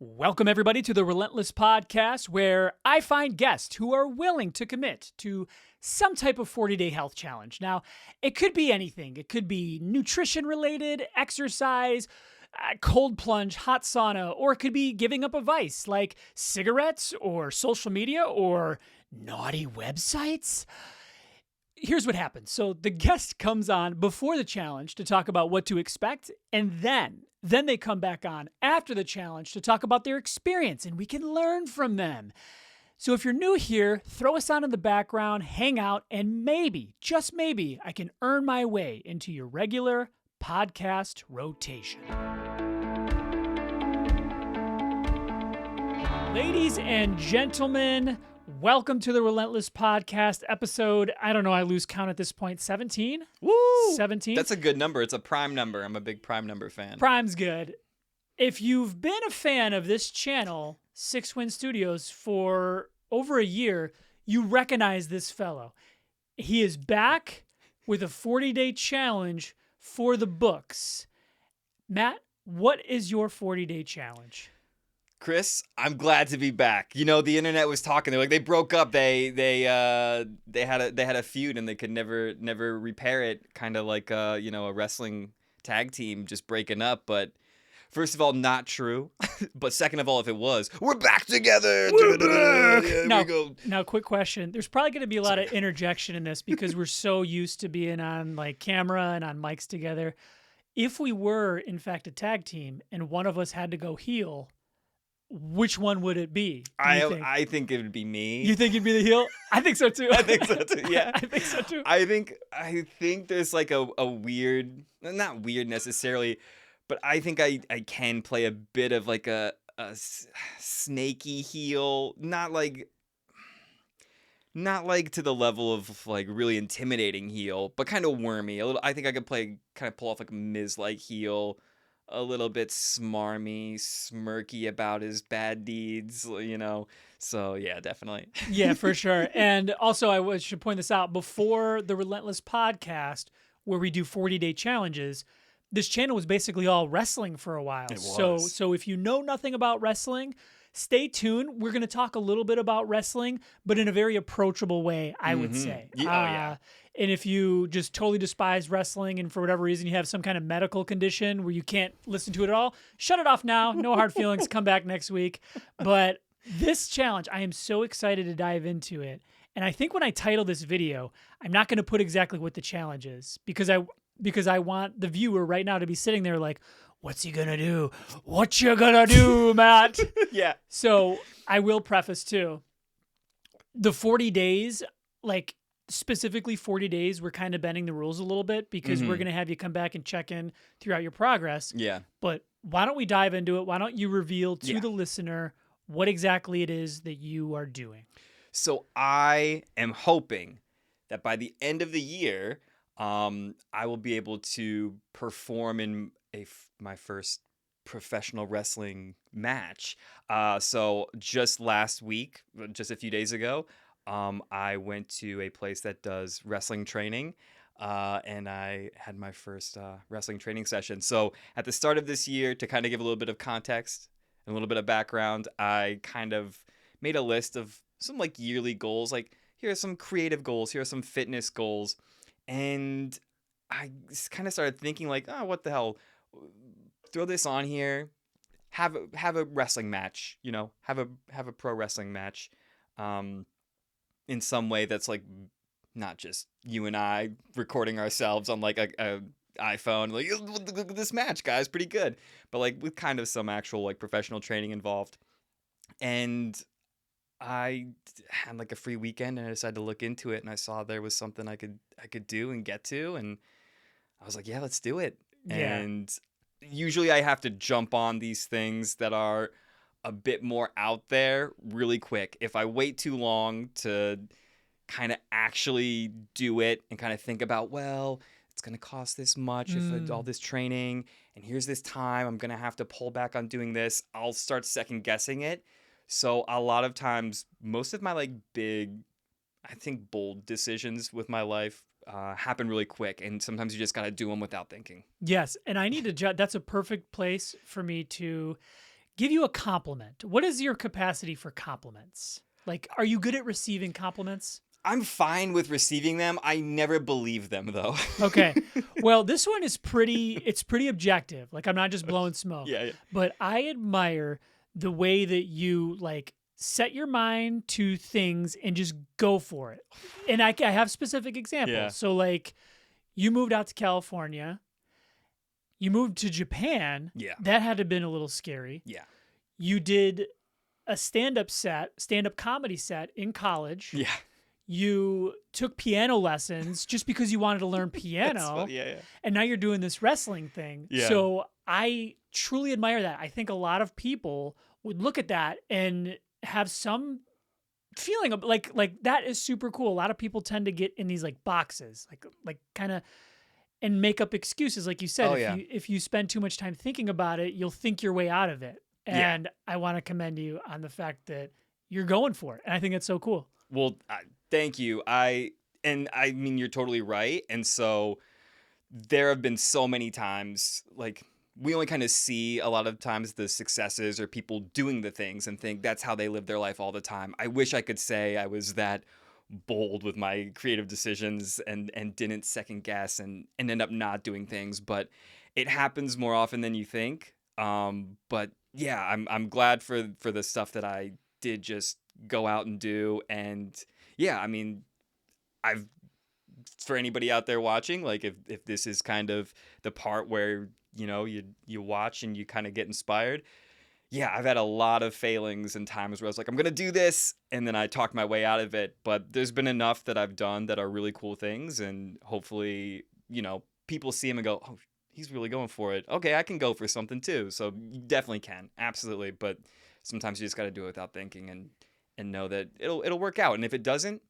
Welcome, everybody, to the Relentless podcast, where I find guests who are willing to commit to some type of 40-day health challenge. Now, it could be anything. It could be nutrition-related, exercise, cold plunge, hot sauna, or it could be giving up a vice like cigarettes or social media or naughty websites. Here's what happens. So the guest comes on before the challenge to talk about what to expect, and then they come back on after the challenge to talk about their experience, and we can learn from them. So if you're new here, throw us on in the background, hang out, and maybe, just maybe, I can earn my way into your regular podcast rotation. Ladies and gentlemen, welcome to the Relentless podcast episode. I don't know, I lose count at this point. 17? Woo! 17? That's a good number. It's a prime number. I'm a big prime number fan. Prime's good. If you've been a fan of this channel, Six Win Studios, for over a year, you recognize this fellow. He is back with a 40-day challenge for the books. Matt, what is your 40-day challenge? Chris, I'm glad to be back. You know, the internet was talking. They're like, they broke up. They had a feud and they could never repair it. Kind of like a wrestling tag team just breaking up. But first of all, not true. But second of all, if it was, we're back together. We're back. Yeah, now, quick question. There's probably going to be a lot of interjection in this because we're so used to being on like camera and on mics together. If we were, in fact, a tag team and one of us had to go heel, which one would it be? I think it would be me. You think you'd be the heel? I think so too. I think so too. Yeah, I think so too. I think there's like a weird, not weird necessarily, but I think I can play a bit of like a snaky heel, not like to the level of like really intimidating heel, but kind of wormy. I think I could pull off like a Miz-like heel. A little bit smarmy, smirky about his bad deeds, So, yeah, definitely. Yeah, for sure. And also, I should point this out. Before the Relentless podcast, where we do 40-day challenges, this channel was basically all wrestling for a while. It was. So if you know nothing about wrestling, stay tuned. We're going to talk a little bit about wrestling, but in a very approachable way, I would say. Yeah. And if you just totally despise wrestling and for whatever reason you have some kind of medical condition where you can't listen to it at all, shut it off now. No hard feelings. Come back next week. But this challenge, I am so excited to dive into it. And I think when I title this video, I'm not going to put exactly what the challenge is because I want the viewer right now to be sitting there like, what's he going to do? What you going to do, Matt? Yeah. So I will preface too, the 40 days, like, specifically 40 days, we're kind of bending the rules a little bit because we're going to have you come back and check in throughout your progress. Yeah. But why don't we dive into it? Why don't you reveal to the listener what exactly it is that you are doing? So I am hoping that by the end of the year, I will be able to perform in my first professional wrestling match. So just last week, just a few days ago, I went to a place that does wrestling training, and I had my first wrestling training session. So at the start of this year, to kind of give a little bit of context and a little bit of background, I kind of made a list of some like yearly goals. Like, here are some creative goals, here are some fitness goals. And I kind of started thinking like, oh, what the hell? Throw this on here, have a wrestling match, have a pro wrestling match. In some way that's like not just you and I recording ourselves on like a iPhone, like, look at this match, guys, pretty good, but like with kind of some actual like professional training involved. And I had like a free weekend and I decided to look into it, and I saw there was something I could do and get to, and I was like, yeah, let's do it. Yeah. And usually I have to jump on these things that are a bit more out there really quick. If I wait too long to kind of actually do it and kind of think about, well, it's going to cost this much if all this training, and here's this time I'm going to have to pull back on doing this, I'll start second guessing it. So a lot of times, most of my like big, I think bold decisions with my life happen really quick, and sometimes you just got to do them without thinking. Yes, and I need to that's a perfect place for me to give you a compliment, what is your capacity for compliments? Like, are you good at receiving compliments? I'm fine with receiving them. I never believe them though. Okay. Well, this one is it's pretty objective. Like, I'm not just blowing smoke. Yeah. But I admire the way that you like set your mind to things and just go for it. And I have specific examples. Yeah. So like you moved out to California, you moved to Japan. Yeah. That had to have been a little scary. Yeah. You did a stand-up comedy set in college. Yeah. You took piano lessons just because you wanted to learn piano. Yeah. And now you're doing this wrestling thing. Yeah. So I truly admire that. I think a lot of people would look at that and have some feeling of like that is super cool. A lot of people tend to get in these like boxes, like kind of and make up excuses. Like you said, if you spend too much time thinking about it, you'll think your way out of it. And I want to commend you on the fact that you're going for it. And I think it's so cool. Well, thank you. I mean, you're totally right. And so there have been so many times, like, we only kind of see a lot of times the successes or people doing the things and think that's how they live their life all the time. I wish I could say I was that bold with my creative decisions and didn't second guess and end up not doing things, but it happens more often than you think. But yeah, I'm glad for the stuff that I did just go out and do. And yeah, I mean, for anybody out there watching, like if this is kind of the part where, you know, you watch and you kind of get inspired. Yeah, I've had a lot of failings and times where I was like, I'm going to do this. And then I talked my way out of it. But there's been enough that I've done that are really cool things. And hopefully, you know, people see him and go, oh, he's really going for it. Okay, I can go for something too. So you definitely can. Absolutely. But sometimes you just got to do it without thinking and know that it'll work out. And if it doesn't,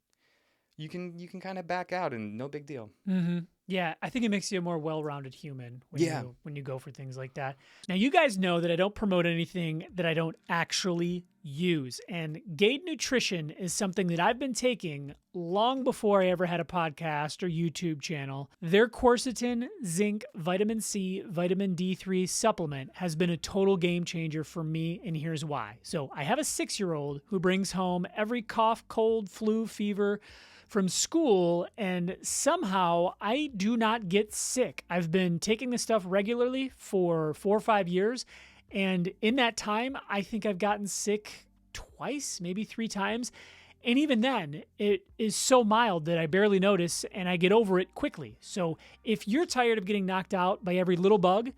you can kind of back out and no big deal. Mm-hmm. Yeah, I think it makes you a more well-rounded human when you go for things like that. Now, you guys know that I don't promote anything that I don't actually use. And Gade Nutrition is something that I've been taking long before I ever had a podcast or YouTube channel. Their quercetin, zinc, vitamin C, vitamin D3 supplement has been a total game changer for me, and here's why. So I have a 6-year-old who brings home every cough, cold, flu, fever from school, and somehow I do not get sick. I've been taking this stuff regularly for 4 or 5 years, and in that time, I think I've gotten sick twice, maybe 3 times, and even then, it is so mild that I barely notice, and I get over it quickly. So if you're tired of getting knocked out by every little bug,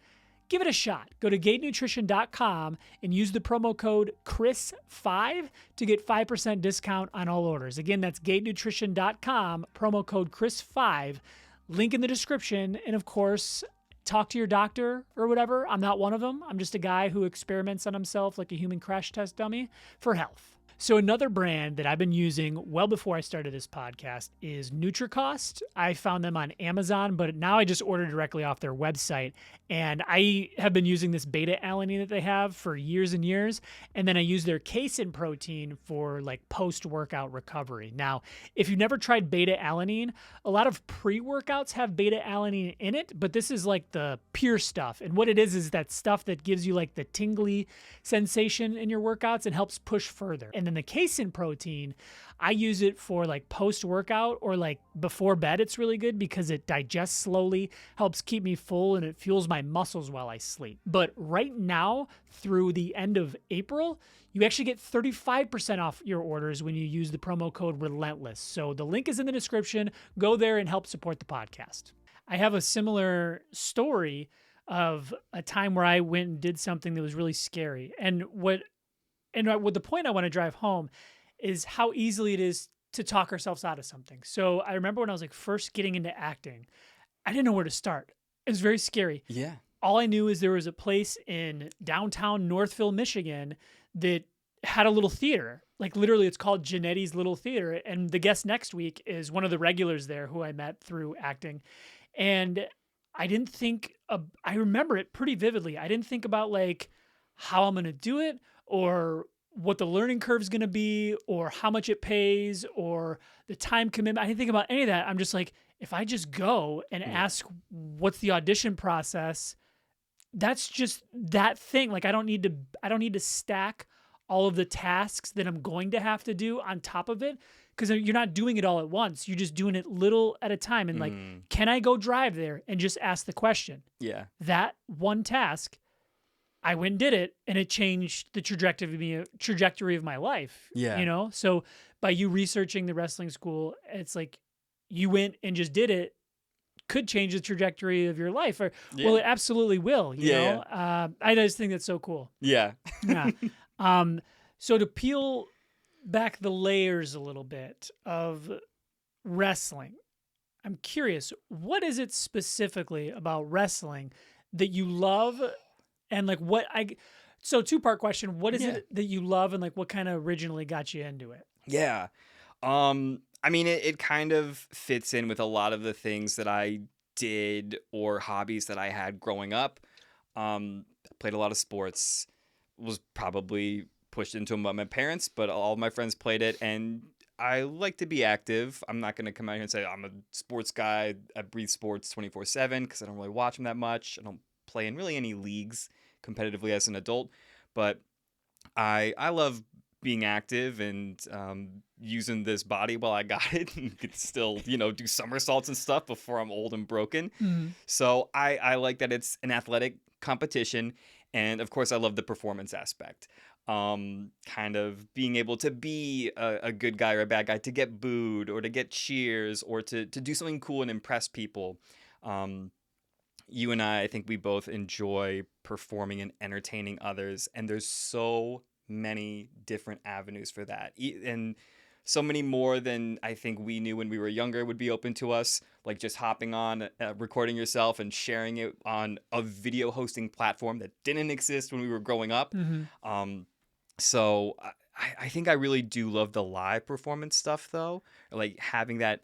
give it a shot. Go to gadenutrition.com and use the promo code CHRIS5 to get 5% discount on all orders. Again, that's gadenutrition.com, promo code CHRIS5, link in the description. And of course, talk to your doctor or whatever. I'm not one of them. I'm just a guy who experiments on himself like a human crash test dummy for health. So another brand that I've been using well before I started this podcast is Nutricost. I found them on Amazon, but now I just order directly off their website. And I have been using this beta-alanine that they have for years and years. And then I use their casein protein for like post-workout recovery. Now, if you've never tried beta-alanine, a lot of pre-workouts have beta-alanine in it, but this is like the pure stuff. And what it is that stuff that gives you like the tingly sensation in your workouts and helps push further. And then the casein protein, I use it for like post-workout or like before bed. It's really good because it digests slowly, helps keep me full, and it fuels my muscles while I sleep. But right now, through the end of April, you actually get 35% off your orders when you use the promo code Relentless. So the link is in the description. Go there and help support the podcast. I have a similar story of a time where I went and did something that was really scary. And what the point I want to drive home is how easily it is to talk ourselves out of something. So I remember when I was like first getting into acting, I didn't know where to start. It was very scary. Yeah. All I knew is there was a place in downtown Northville, Michigan that had a little theater. Like literally it's called Janetti's Little Theater. And the guest next week is one of the regulars there who I met through acting. And I didn't think, I remember it pretty vividly. I didn't think about like how I'm going to do it or what the learning curve is going to be or how much it pays or the time commitment. I didn't think about any of that. I'm just like, if I just go and ask what's the audition process, that's just that thing. Like I don't need to stack all of the tasks that I'm going to have to do on top of it because you're not doing it all at once. You're just doing it little at a time. And like, can I go drive there and just ask the question? Yeah. That one task, I went and did it, and it changed the trajectory of my life. Yeah. You know? So by you researching the wrestling school, it's like you went and just did it, could change the trajectory of your life. Or well, it absolutely will, you know? I just think that's so cool. Yeah. Yeah. So to peel back the layers a little bit of wrestling, I'm curious, what is it specifically about wrestling that you love? And like so two-part question, what is it that you love and like what kind of originally got you into it? Yeah. I mean, it kind of fits in with a lot of the things that I did or hobbies that I had growing up. Played a lot of sports, was probably pushed into them by my parents, but all my friends played it, and I like to be active. I'm not going to come out here and say I'm a sports guy. I breathe sports 24/7 because I don't really watch them that much. I don't play in really any leagues competitively as an adult, but I love being active and using this body while I got it and could still, do somersaults and stuff before I'm old and broken. So I like that it's an athletic competition. And of course, I love the performance aspect. Kind of being able to be a good guy or a bad guy, to get booed or to get cheers or to do something cool and impress people. You and I think we both enjoy performing and entertaining others. And there's so many different avenues for that. And so many more than I think we knew when we were younger would be open to us, like just hopping on, recording yourself and sharing it on a video hosting platform that didn't exist when we were growing up. So I think I really do love the live performance stuff, though, like having that,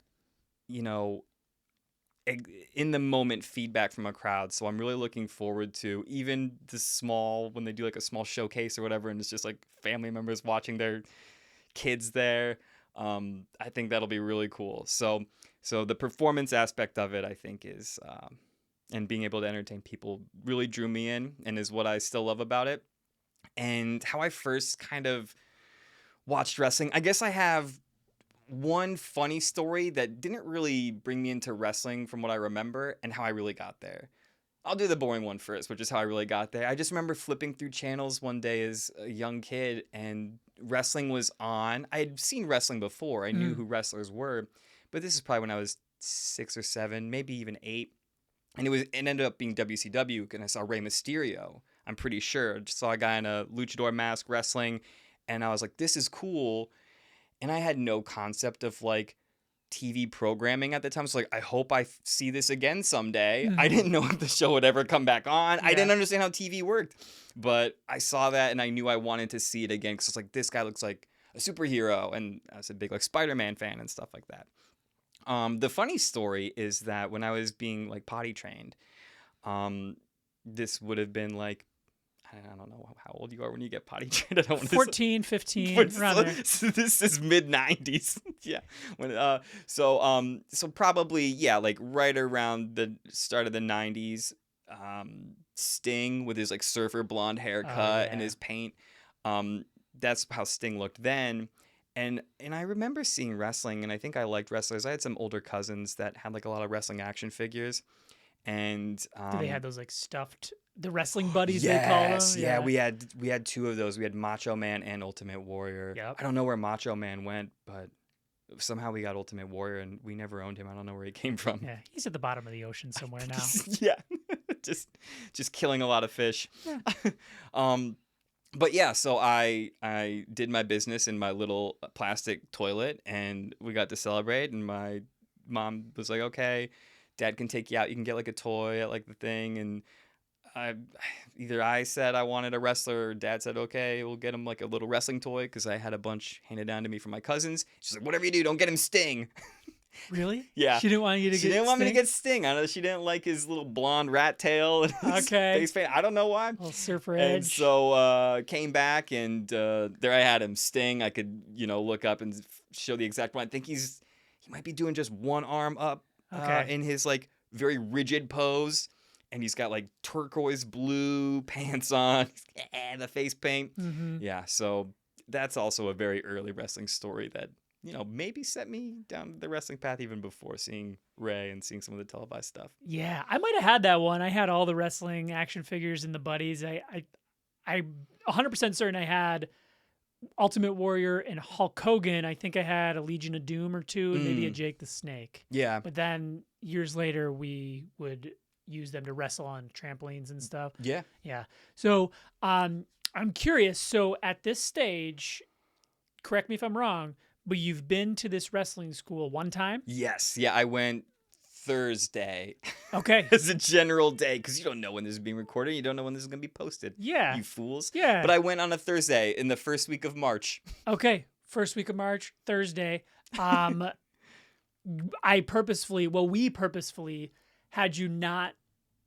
in the moment feedback from a crowd. So I'm really looking forward to even when they do like a small showcase or whatever, and it's just like family members watching their kids there. I think that'll be really cool. So the performance aspect of it, I think, is and being able to entertain people really drew me in and is what I still love about it. And how I first kind of watched wrestling, I guess I have one funny story that didn't really bring me into wrestling from what I remember and how I really got there. I'll do the boring one first, which is how I really got there. I just remember flipping through channels one day as a young kid and wrestling was on. I had seen wrestling before. I knew who wrestlers were, but this is probably when I was 6 or 7, maybe even 8. And it ended up being WCW, and I saw Rey Mysterio. I'm pretty sure. I just saw a guy in a luchador mask wrestling, and I was like, this is cool. And I had no concept of like TV programming at the time. So like, I hope I see this again someday. I didn't know if the show would ever come back on. I didn't understand how TV worked, but I saw that and I knew I wanted to see it again. Cause it's like, this guy looks like a superhero. And I was a big like Spider-Man fan and stuff like that. The funny story is that when I was being like potty trained, this would have been like, I don't know how old you are when you get potty trained. I don't want 14, 15, around there. So this is mid-90s. Yeah. So probably, like right around the start of the 90s, Sting with his like surfer blonde haircut and his paint. That's how Sting looked then. And I remember seeing wrestling, and I think I liked wrestlers. I had some older cousins that had like a lot of wrestling action figures. And do they have those like stuffed, the wrestling buddies they call them? Yeah, we had 2 of those. We had Macho Man and Ultimate Warrior. Yep. I don't know where Macho Man went, but somehow we got Ultimate Warrior and we never owned him. I don't know where he came from. Yeah, he's at the bottom of the ocean somewhere now. Yeah. just killing a lot of fish. Yeah. But yeah, so I did my business in my little plastic toilet, and we got to celebrate, and my mom was like, okay, Dad can take you out. You can get like a toy at like the thing. And I said I wanted a wrestler, or Dad said, okay, we'll get him like a little wrestling toy, because I had a bunch handed down to me from my cousins. She's like, whatever you do, don't get him Sting. Really? Yeah. She didn't want you to get Sting? She didn't want me to get Sting. I know she didn't like his little blonde rat tail and his face paint. I don't know why. Little surfer edge. And so came back, and there I had him, Sting. I could, look up and show the exact one. I think he might be doing just one arm up in his like very rigid pose. and he's got like turquoise blue pants on, the face paint. Mm-hmm. Yeah, so that's also a very early wrestling story that, maybe set me down the wrestling path even before seeing Ray and seeing some of the televised stuff. Yeah, I might have had that one. I had all the wrestling action figures in the buddies. I 100% certain I had Ultimate Warrior and Hulk Hogan. I think I had a Legion of Doom or two, and maybe a Jake the Snake. Yeah. But then years later, we would use them to wrestle on trampolines and stuff. Yeah. Yeah. So I'm curious. So at this stage, correct me if I'm wrong, but you've been to this wrestling school one time? Yes. Yeah, I went Thursday. Okay. As a general day, because you don't know when this is being recorded. You don't know when this is going to be posted. Yeah. You fools. Yeah. But I went on a Thursday in the first week of March. Okay. First week of March, Thursday. we purposefully had you not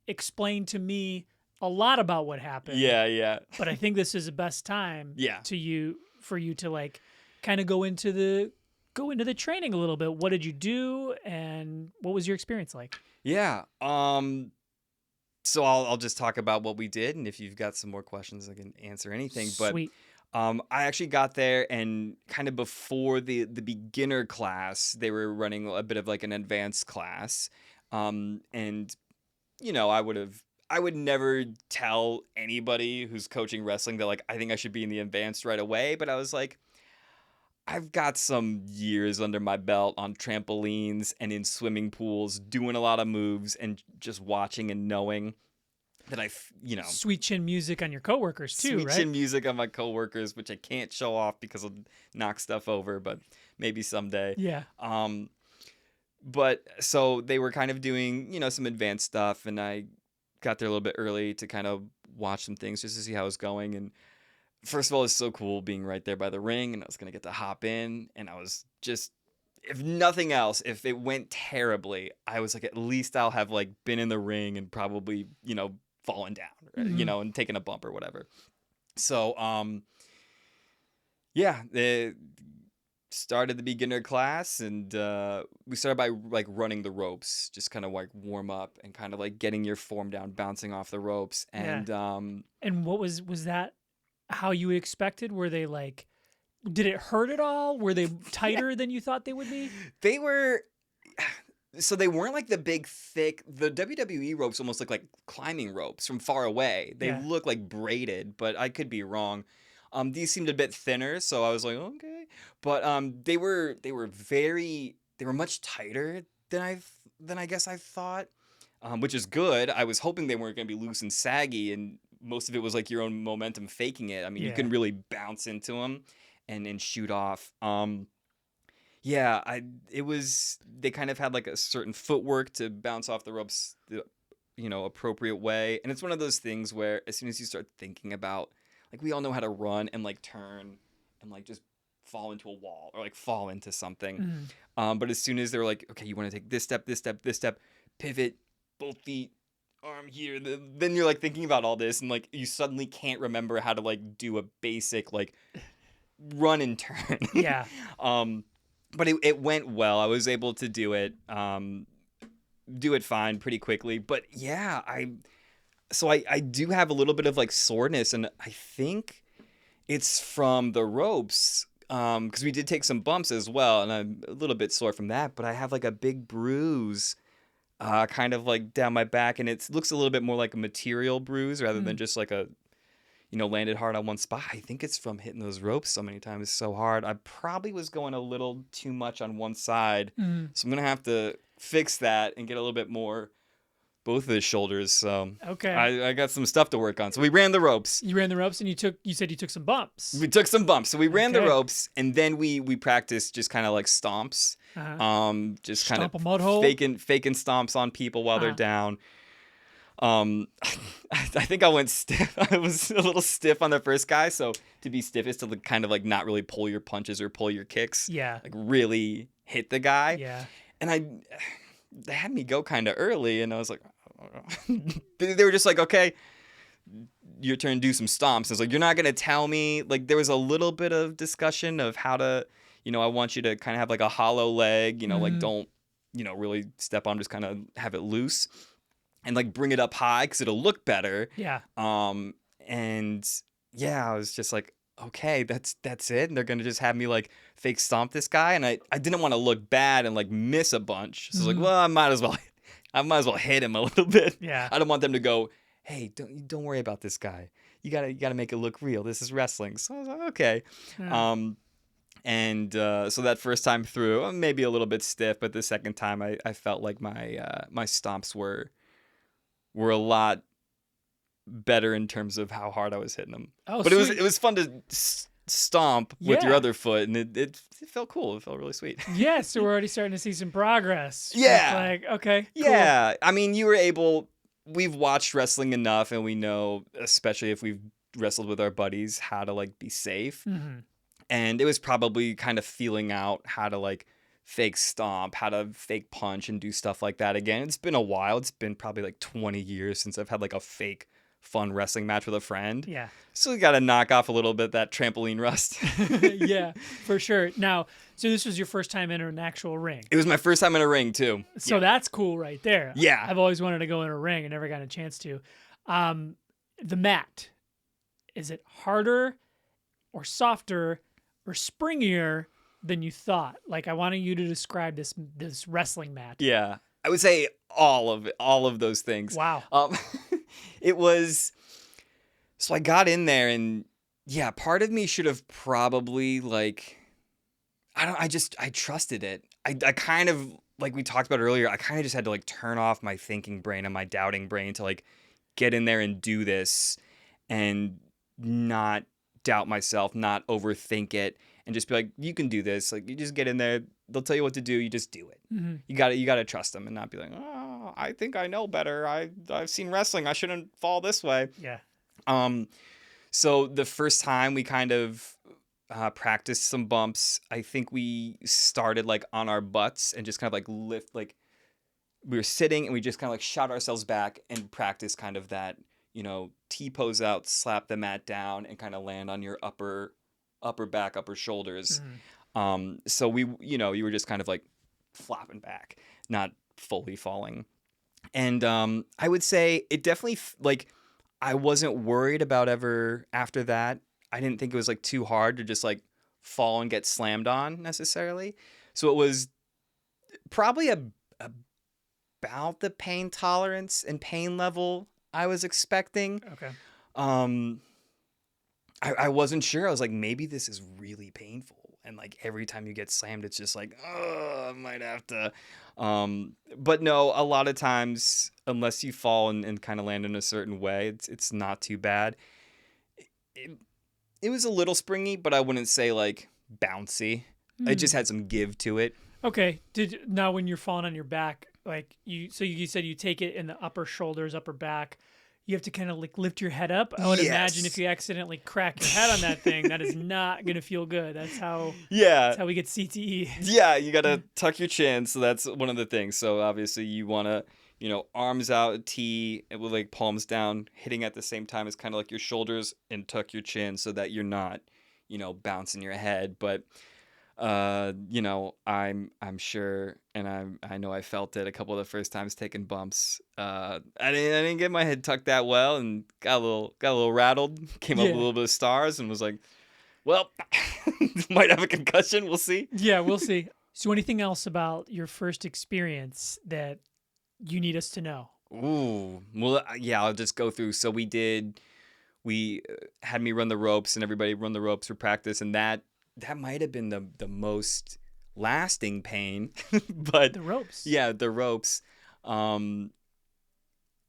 explain to me a lot about what happened. Yeah. But I think this is the best time Yeah. for you to like kind of go into the training a little bit. What did you do and what was your experience like? Yeah. So I'll just talk about what we did, and if you've got some more questions, I can answer anything. Sweet. But I actually got there, and kind of before the beginner class, they were running a bit of like an advanced class. And I would never tell anybody who's coaching wrestling that like I think I should be in the advanced right away, but I was like, I've got some years under my belt on trampolines and in swimming pools, doing a lot of moves and just watching and knowing that Sweet chin music on your coworkers too, sweet right? chin music on my coworkers, which I can't show off because I'll knock stuff over, but maybe someday. Yeah. But so they were kind of doing, some advanced stuff, and I got there a little bit early to kind of watch some things just to see how it was going. And first of all, it's so cool being right there by the ring, and I was going to get to hop in, and I was just, if nothing else, if it went terribly, I was like, at least I'll have like been in the ring and probably, fallen down, Mm-hmm. and taken a bump or whatever. So, yeah, they started the beginner class, and we started by like running the ropes, just kind of like warm up and kind of like getting your form down, bouncing off the ropes. And And what was that how you expected? Were they like, did it hurt at all? Were they tighter than you thought they would be? they were, so they weren't like the big thick, the WWE ropes almost look like climbing ropes from far away. They Yeah. look like braided, but I could be wrong. These seemed a bit thinner, so I was like, okay. But they were much tighter than I guess I thought, which is good. I was hoping they weren't going to be loose and saggy, and most of it was like your own momentum faking it. I mean, you Yeah. can really bounce into them and shoot off. They kind of had like a certain footwork to bounce off the ropes the appropriate way. And it's one of those things where as soon as you start thinking about, like, we all know how to run and like turn and like just fall into a wall or like fall into something. Mm. But as soon as they're like, okay, you want to take this step, pivot, both feet, arm here, then you're like thinking about all this, and like you suddenly can't remember how to like do a basic like run and turn. Yeah. But it went well. I was able to do it fine pretty quickly. But yeah, I do have a little bit of like soreness, and I think it's from the ropes, because we did take some bumps as well, and I'm a little bit sore from that. But I have like a big bruise, kind of like down my back, and it looks a little bit more like a material bruise rather than just like a, landed hard on one spot. I think it's from hitting those ropes so many times so hard. I probably was going a little too much on one side, so I'm gonna have to fix that and get a little bit more both of his shoulders. So Okay. I got some stuff to work on. So we ran the ropes. You ran the ropes, and you said you took some bumps. We took some bumps. So we ran the Okay. ropes, and then we practiced just kind of like stomps. Uh-huh. Just kind Stomp a of mud hole? faking stomps on people while they're down. I think I went stiff. I was a little stiff on the first guy. So to be stiff is to like, kind of like not really pull your punches or pull your kicks. Yeah. Like really hit the guy. Yeah. And they had me go kind of early, and I was like, they were just like, okay, your turn to do some stomps. I was like, you're not going to tell me. Like, there was a little bit of discussion of how to, I want you to kind of have like a hollow leg, like don't, really step on, just kind of have it loose. and like bring it up high because it'll look better. Yeah. And yeah, I was just like, okay, that's it. And they're gonna just have me like fake stomp this guy, and I didn't want to look bad and like miss a bunch. So I was like, well, I might as well hit him a little bit. Yeah. I don't want them to go, hey, don't worry about this guy. You gotta make it look real. This is wrestling. So I was like, okay. Yeah. So that first time through, maybe a little bit stiff, but the second time I felt like my stomps were a lot better in terms of how hard I was hitting them. Oh, but sweet. it was fun to stomp with your Yeah. other foot, and it felt cool. It felt really sweet. Yeah, so we're already starting to see some progress. Yeah. Like, okay, cool. Yeah, I mean, we've watched wrestling enough, and we know, especially if we've wrestled with our buddies, how to like be safe. Mm-hmm. And it was probably kind of feeling out how to like fake stomp, how to fake punch and do stuff like that again. It's been a while. It's been probably like 20 years since I've had like a fake fun wrestling match with a friend. Yeah. So we got to knock off a little bit that trampoline rust. Yeah, for sure. Now, so this was your first time in an actual ring. It was my first time in a ring too. So that's cool right there. Yeah. I've always wanted to go in a ring and never got a chance to. The mat, is it harder or softer or springier than you thought? Like, I wanted you to describe this wrestling mat. Yeah. I would say all of those things. Wow. It was, so I got in there, and yeah, part of me should have probably like, I trusted it. I kind of, like we talked about earlier, I kind of just had to like turn off my thinking brain and my doubting brain to like get in there and do this and not doubt myself, not overthink it, and just be like, you can do this. Like, you just get in there, they'll tell you what to do, you just do it. Mm-hmm. You gotta trust them and not be like, oh, I think I know better. I've seen wrestling, I shouldn't fall this way. Yeah. So the first time we kind of practiced some bumps, I think we started like on our butts and just kind of like lift, like we were sitting and we just kind of like shot ourselves back and practice kind of that, T-pose out, slap the mat down, and kind of land on your upper back, upper shoulders. Mm-hmm. So you were just kind of like flopping back, not fully falling. And I would say it definitely, like, I wasn't worried about ever after that. I didn't think it was like too hard to just like fall and get slammed on necessarily. So it was probably about the pain tolerance and pain level I was expecting. Okay. I wasn't sure. I was like, maybe this is really painful. And like every time you get slammed, it's just like, oh, I might have to. But no, a lot of times, unless you fall and kind of land in a certain way, it's not too bad. It was a little springy, but I wouldn't say like bouncy. It just had some give to it. Okay. Now when you're falling on your back, like you said you take it in the upper shoulders, upper back. You have to kind of like lift your head up. I would imagine if you accidentally crack your head on that thing, that is not going to feel good. That's how we get CTE. Yeah, you got to tuck your chin. So that's one of the things. So obviously you want to, arms out, T, with like palms down, hitting at the same time as kind of like your shoulders, and tuck your chin so that you're not, bouncing your head. But I'm sure, and I know I felt it a couple of the first times taking bumps. I didn't get my head tucked that well, and got a little rattled. Came up with a little bit of stars, and was like, well, might have a concussion. We'll see. Yeah, we'll see. So, anything else about your first experience that you need us to know? Ooh, well, yeah, I'll just go through. So we had me run the ropes, and everybody run the ropes for practice, and that might have been the most lasting pain. But the ropes. Yeah, the ropes. I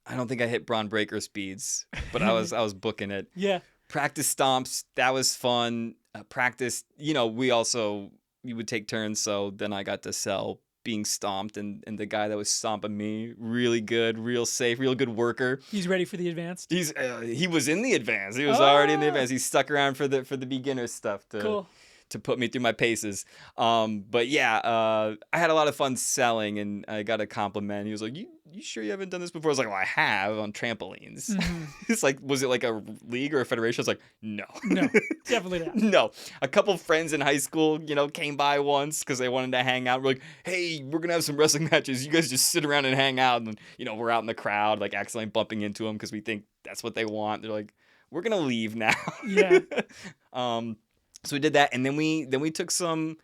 don't think I hit Braun Breaker speeds, but I was booking it. Yeah. Practice stomps, that was fun. Practice, we would take turns, so then I got to sell being stomped, and the guy that was stomping me, really good, real safe, real good worker. He's ready for the advanced? He was in the advanced. He was already in the advanced. He stuck around for the beginner stuff to cool. to put me through my paces. But yeah, I had a lot of fun selling, and I got a compliment. He was like, "You sure you haven't done this before?" I was like, "Well, I have on trampolines." Mhm. It's like, was it like a league or a federation? I was like, "No, No, definitely not. no." A couple friends in high school, came by once because they wanted to hang out. We're like, "Hey, we're gonna have some wrestling matches. You guys just sit around and hang out." And we're out in the crowd, like accidentally bumping into them because we think that's what they want. They're like, "We're gonna leave now." Yeah. So we did that, and then we took some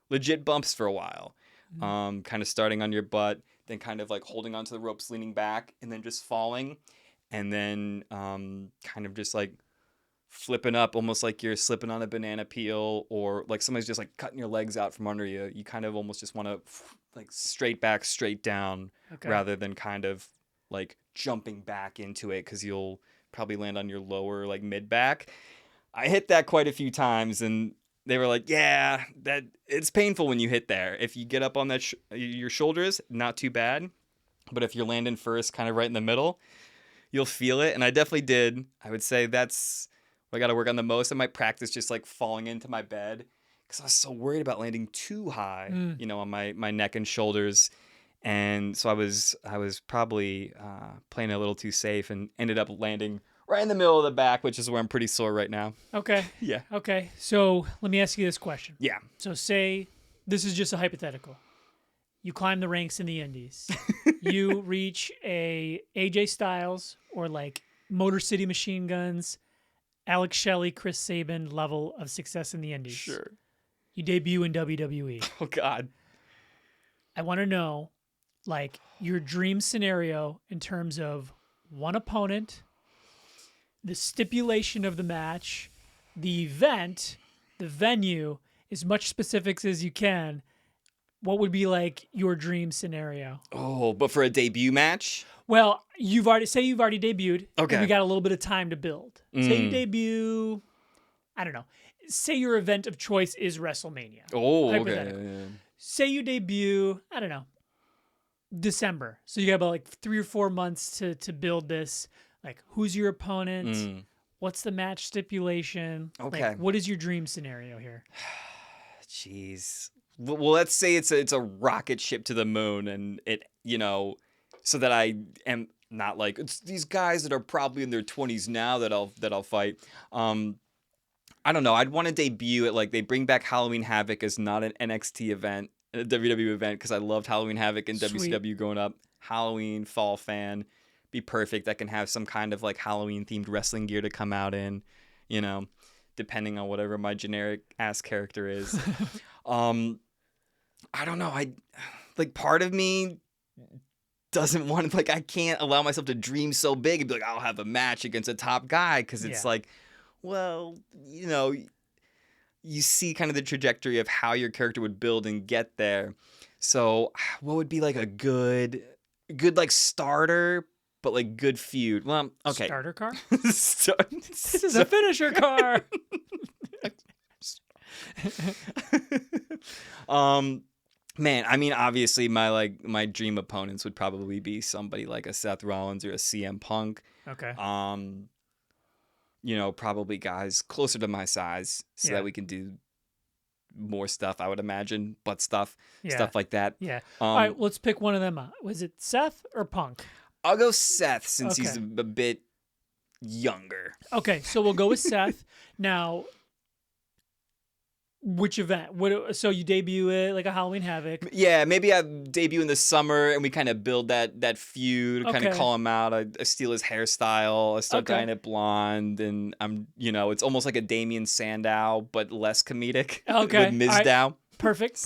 legit bumps for a while. Kind of starting on your butt, then kind of like holding onto the ropes, leaning back, and then just falling, and then kind of just like flipping up, almost like you're slipping on a banana peel, or like somebody's just like cutting your legs out from under you. You kind of almost just want to like straight back, straight down, Okay. rather than kind of like jumping back into it, because you'll probably land on your lower like mid back. I hit that quite a few times, and they were like, "Yeah, that it's painful when you hit there. If you get up on that your shoulders, not too bad, but if you're landing first, kind of right in the middle, you'll feel it." And I definitely did. I would say that's what I got to work on the most. I might practice just like falling into my bed, because I was so worried about landing too high, on my neck and shoulders. And so I was probably playing a little too safe, and ended up landing right in the middle of the back, which is where I'm pretty sore right now. Okay. Yeah. Okay. So let me ask you this question. Yeah. So say this is just a hypothetical. You climb the ranks in the Indies. You reach a AJ Styles or like Motor City Machine Guns, Alex Shelley, Chris Sabin level of success in the Indies. Sure. You debut in WWE. Oh, God. I want to know, like, your dream scenario in terms of one opponent, the stipulation of the match, the event, the venue, as much specifics as you can. What would be like your dream scenario? Oh, but for a debut match? Well, you've already debuted. Okay. And we got a little bit of time to build. Say you debut, I don't know. Say your event of choice is WrestleMania. Oh, okay. Hypothetical. Yeah. Say you debut, I don't know, December. So you got about like 3 or 4 months to build this. Like, who's your opponent? What's the match stipulation? Okay. Like, what is your dream scenario here? Jeez. Well, let's say it's a rocket ship to the moon, and it, so that I am not like, it's these guys that are probably in their 20s now that I'll fight. I don't know. I'd want to debut it like they bring back Halloween Havoc as not an NXT event, a WWE event, because I loved Halloween Havoc in WCW growing up. Halloween, fall fan, be perfect. I can have some kind of like Halloween themed wrestling gear to come out in, depending on whatever my generic ass character is. I don't know. Part of me doesn't want to, like, I can't allow myself to dream so big and be like, I'll have a match against a top guy, because it's like, well, you see kind of the trajectory of how your character would build and get there. So what would be like a good like starter, but like good feud? Well, okay. Starter car? This is a finisher car. Man, I mean, obviously my dream opponents would probably be somebody like a Seth Rollins or a CM Punk. Okay. Probably guys closer to my size, so that we can do more stuff, I would imagine, butt stuff, stuff like that. Yeah. All right, let's pick one of them up. Was it Seth or Punk? I'll go Seth, since he's a bit younger. Okay, so we'll go with Seth. Now, which event? So you debut it like a Halloween Havoc. Yeah, maybe I debut in the summer, and we kind of build that feud, kind of call him out. I steal his hairstyle. I start dyeing it blonde, and I'm, it's almost like a Damien Sandow, but less comedic. Okay. With Mizdow. Right. Perfect.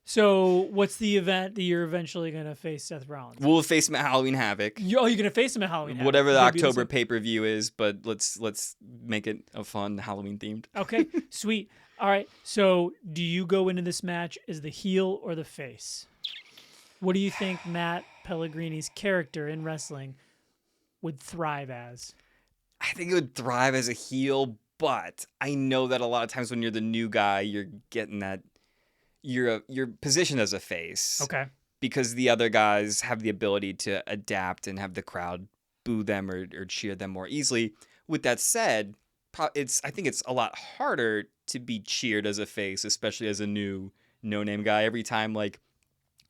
So what's the event that you're eventually going to face Seth Rollins? We'll face him at Halloween Havoc. You're going to face him at Halloween Havoc. Whatever the October pay-per-view is, but let's make it a fun Halloween themed. Okay, sweet. All right, so do you go into this match as the heel or the face? What do you think Matt Pellegrini's character in wrestling would thrive as? I think it would thrive as a heel, but I know that a lot of times when you're the new guy, you're getting that you're positioned as a face. Okay. Because the other guys have the ability to adapt and have the crowd boo them or cheer them more easily. With that said, I think it's a lot harder to be cheered as a face, especially as a new no-name guy. Every time, like,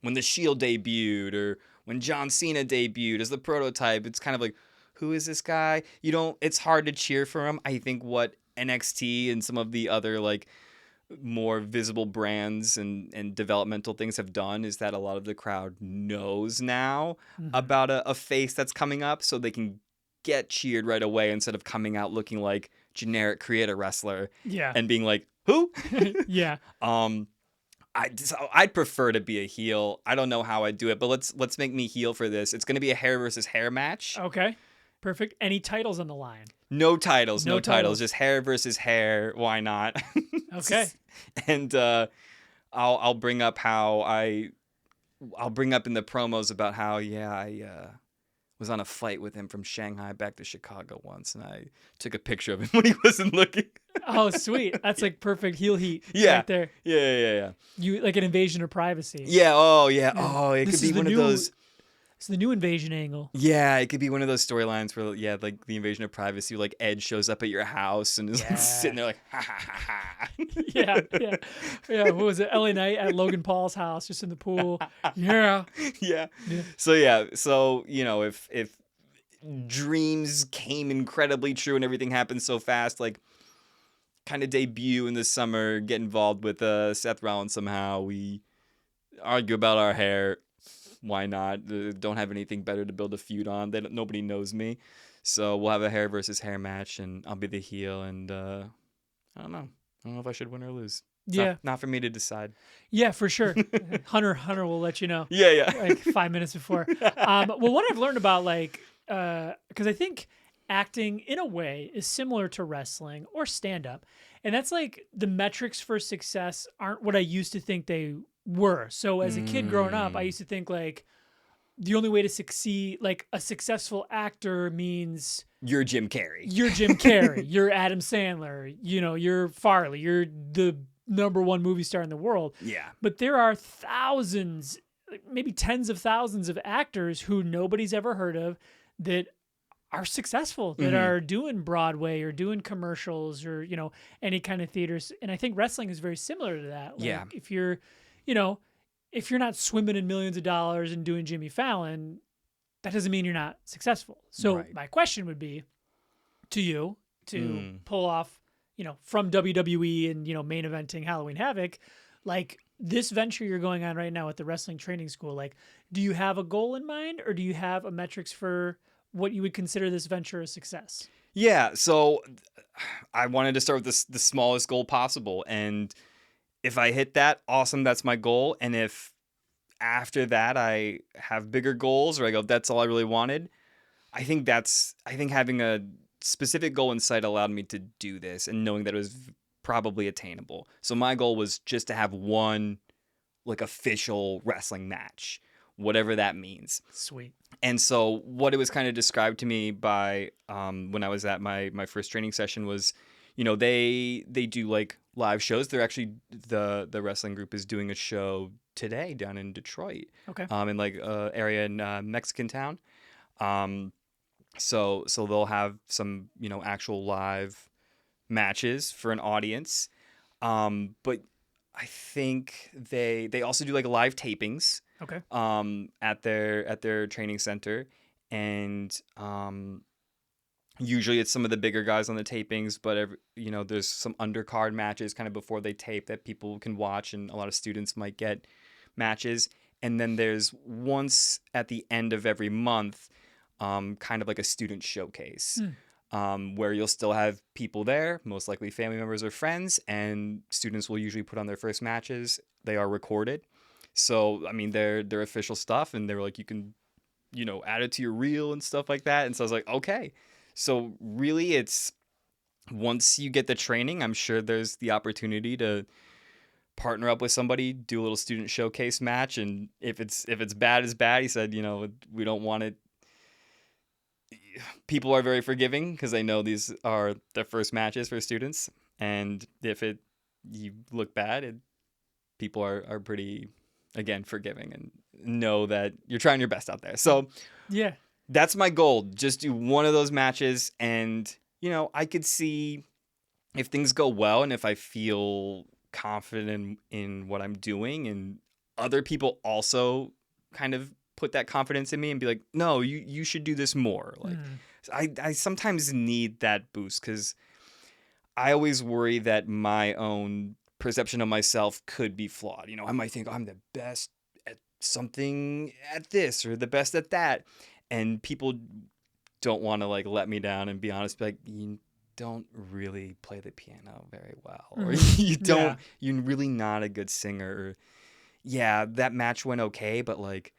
when The Shield debuted or when John Cena debuted as the prototype, it's kind of like, who is this guy? It's hard to cheer for him. I think what NXT and some of the other, like, more visible brands and developmental things have done is that a lot of the crowd knows now about a face that's coming up, so they can get cheered right away instead of coming out looking like generic creator wrestler Yeah. and being like, who? Yeah. I'd prefer to be a heel. I don't know how I'd do it, but let's make me heel for this. It's going to be a hair versus hair match. Okay. Perfect. Any titles on the line? No titles, No no titles, titles. just hair versus hair. Why not? Okay. And I'll bring up I'll bring up in the promos about how I was on a flight with him from Shanghai back to Chicago once, and I took a picture of him when he wasn't looking. Oh, sweet. That's like perfect heel heat Yeah. right there. Yeah. You like an invasion of privacy. Yeah. Oh, yeah. Oh, it This could be is the one of new- those. It's the new invasion angle. Yeah, it could be one of those storylines where, yeah, like the invasion of privacy, like Ed shows up at your house and is Yeah. sitting there like, ha ha ha ha. Yeah. What was it? LA Knight at Logan Paul's house, just in the pool. Yeah. Yeah. Yeah. So if dreams came incredibly true and everything happened so fast, like kind of debut in the summer, get involved with Seth Rollins somehow. We argue about our hair. Why not? Don't have anything better to build a feud on. Nobody knows me, so we'll have a hair versus hair match, and I'll be the heel. And I don't know. I don't know if I should win or lose. It's not for me to decide. Yeah, for sure. Hunter will let you know. Yeah. Like 5 minutes before. Well, what I've learned about because I think acting in a way is similar to wrestling or stand-up, and that's like the metrics for success aren't what I used to think they were. So as a kid growing up, I used to think like the only way to succeed, like a successful actor means You're Jim Carrey. you're Jim Carrey, you're Adam Sandler, you're Farley, you're the number one movie star in the world. Yeah. But there are thousands, maybe tens of thousands of actors who nobody's ever heard of that are successful, that are doing Broadway or doing commercials or, any kind of theaters. And I think wrestling is very similar to that. Like, Yeah. if you're not swimming in millions of dollars and doing Jimmy Fallon, that doesn't mean you're not successful. So Right. my question would be to you to pull off, from WWE and, main eventing Halloween Havoc, like this venture you're going on right now at the wrestling training school, like, do you have a goal in mind or do you have a metrics for what you would consider this venture a success? Yeah. So I wanted to start with the smallest goal possible. And if I hit that, awesome, that's my goal. And if after that I have bigger goals or I go, that's all I really wanted, I think having a specific goal in sight allowed me to do this and knowing that it was probably attainable. So my goal was just to have one like official wrestling match, whatever that means. Sweet. And so what it was kind of described to me by when I was at my first training session was, they do like live shows. They're actually the wrestling group is doing a show today down in Detroit. Okay. In like area in Mexican town. So they'll have some actual live matches for an audience. But I think they also do like live tapings. Okay. At their training center, and usually it's some of the bigger guys on the tapings, but there's some undercard matches kind of before they tape that people can watch, and a lot of students might get matches. And then there's once at the end of every month, kind of like a student showcase. Where you'll still have people there, most likely family members or friends, and students will usually put on their first matches. They are recorded. So, I mean, they're official stuff, and they were like, you can, add it to your reel and stuff like that. And so I was like, okay. So really it's once you get the training, I'm sure there's the opportunity to partner up with somebody, do a little student showcase match. And if it's bad as bad, he said, we don't want it. People are very forgiving because they know these are their first matches for students. And if you look bad, people are pretty, again, forgiving and know that you're trying your best out there. So yeah, that's my goal. Just do one of those matches. And, I could see if things go well and if I feel confident in what I'm doing, and other people also kind of put that confidence in me and be like, no, you should do this more. Like, I sometimes need that boost because I always worry that my own perception of myself could be flawed. You know, I might think, oh, I'm the best at something at this or the best at that. And people don't want to like let me down and be honest, be like, you don't really play the piano very well. Or you don't, you're really not a good singer. Or, yeah, that match went okay, but like,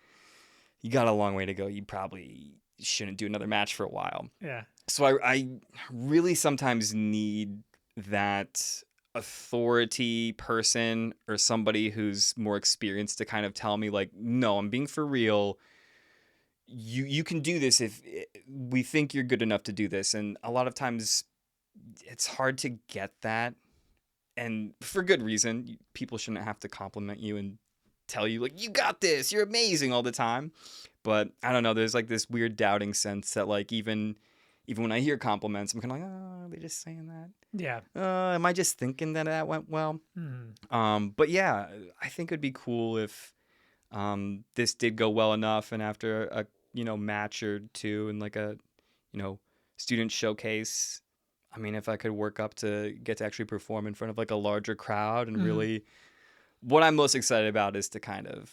you got a long way to go. You probably shouldn't do another match for a while. Yeah. So I really sometimes need that authority person or somebody who's more experienced to kind of tell me like, no, I'm being for real. You can do this if we think you're good enough to do this. And a lot of times it's hard to get that. And for good reason. People shouldn't have to compliment you and tell you like, you got this, you're amazing all the time. But I don't know, there's like this weird doubting sense that like even when I hear compliments, I'm kind of like, oh, are they just saying that? Yeah. Am I just thinking that went well? But yeah, I think it'd be cool if this did go well enough, and after a match or two and like a student showcase, I mean, if I could work up to get to actually perform in front of like a larger crowd and really, what I'm most excited about is to kind of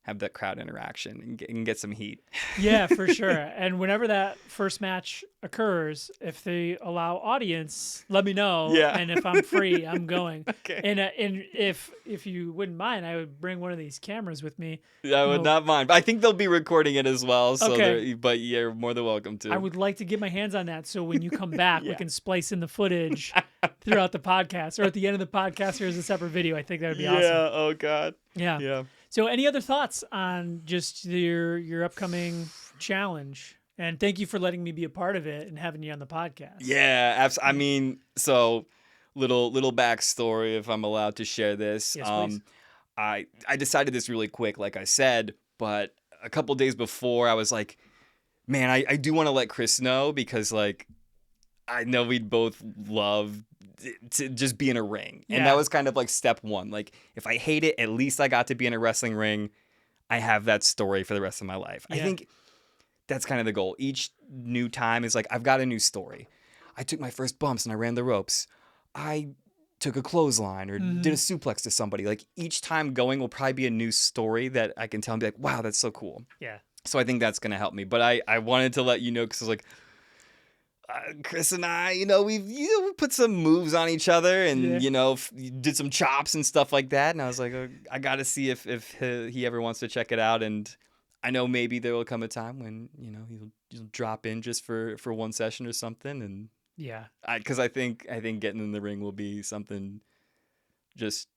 have that crowd interaction and get some heat. Yeah, for sure. And whenever that first match occurs, if they allow audience, let me know. Yeah. And if I'm free, I'm going. Okay. And if you wouldn't mind, I would bring one of these cameras with me. I would not mind. But I think they'll be recording it as well. So okay. But you're more than welcome to. I would like to get my hands on that. So when you come back, we can splice in the footage throughout the podcast, or at the end of the podcast, here's a separate video. I think that would be awesome. Yeah. Oh God. Yeah. Yeah. So any other thoughts on just your upcoming challenge? And thank you for letting me be a part of it and having you on the podcast. Yeah, absolutely. I mean, so little backstory, if I'm allowed to share this. Yes, please. I decided this really quick, like I said, but a couple days before I was like, man, I do want to let Chris know, because like I know we'd both love to just be in a ring. And that was kind of like step one. Like, if I hate it, at least I got to be in a wrestling ring. I have that story for the rest of my life. I think that's kind of the goal. Each new time is like, I've got a new story. I took my first bumps and I ran the ropes. I took a clothesline or did a suplex to somebody. Like, each time going will probably be a new story that I can tell and be like, wow, that's so cool. Yeah. So I think that's going to help me. But I wanted to let you know, because I was like, Chris and I, we put some moves on each other and, did some chops and stuff like that. And I was like, I got to see if he ever wants to check it out. And I know maybe there will come a time when, he'll drop in just for one session or something. And because I think getting in the ring will be something, just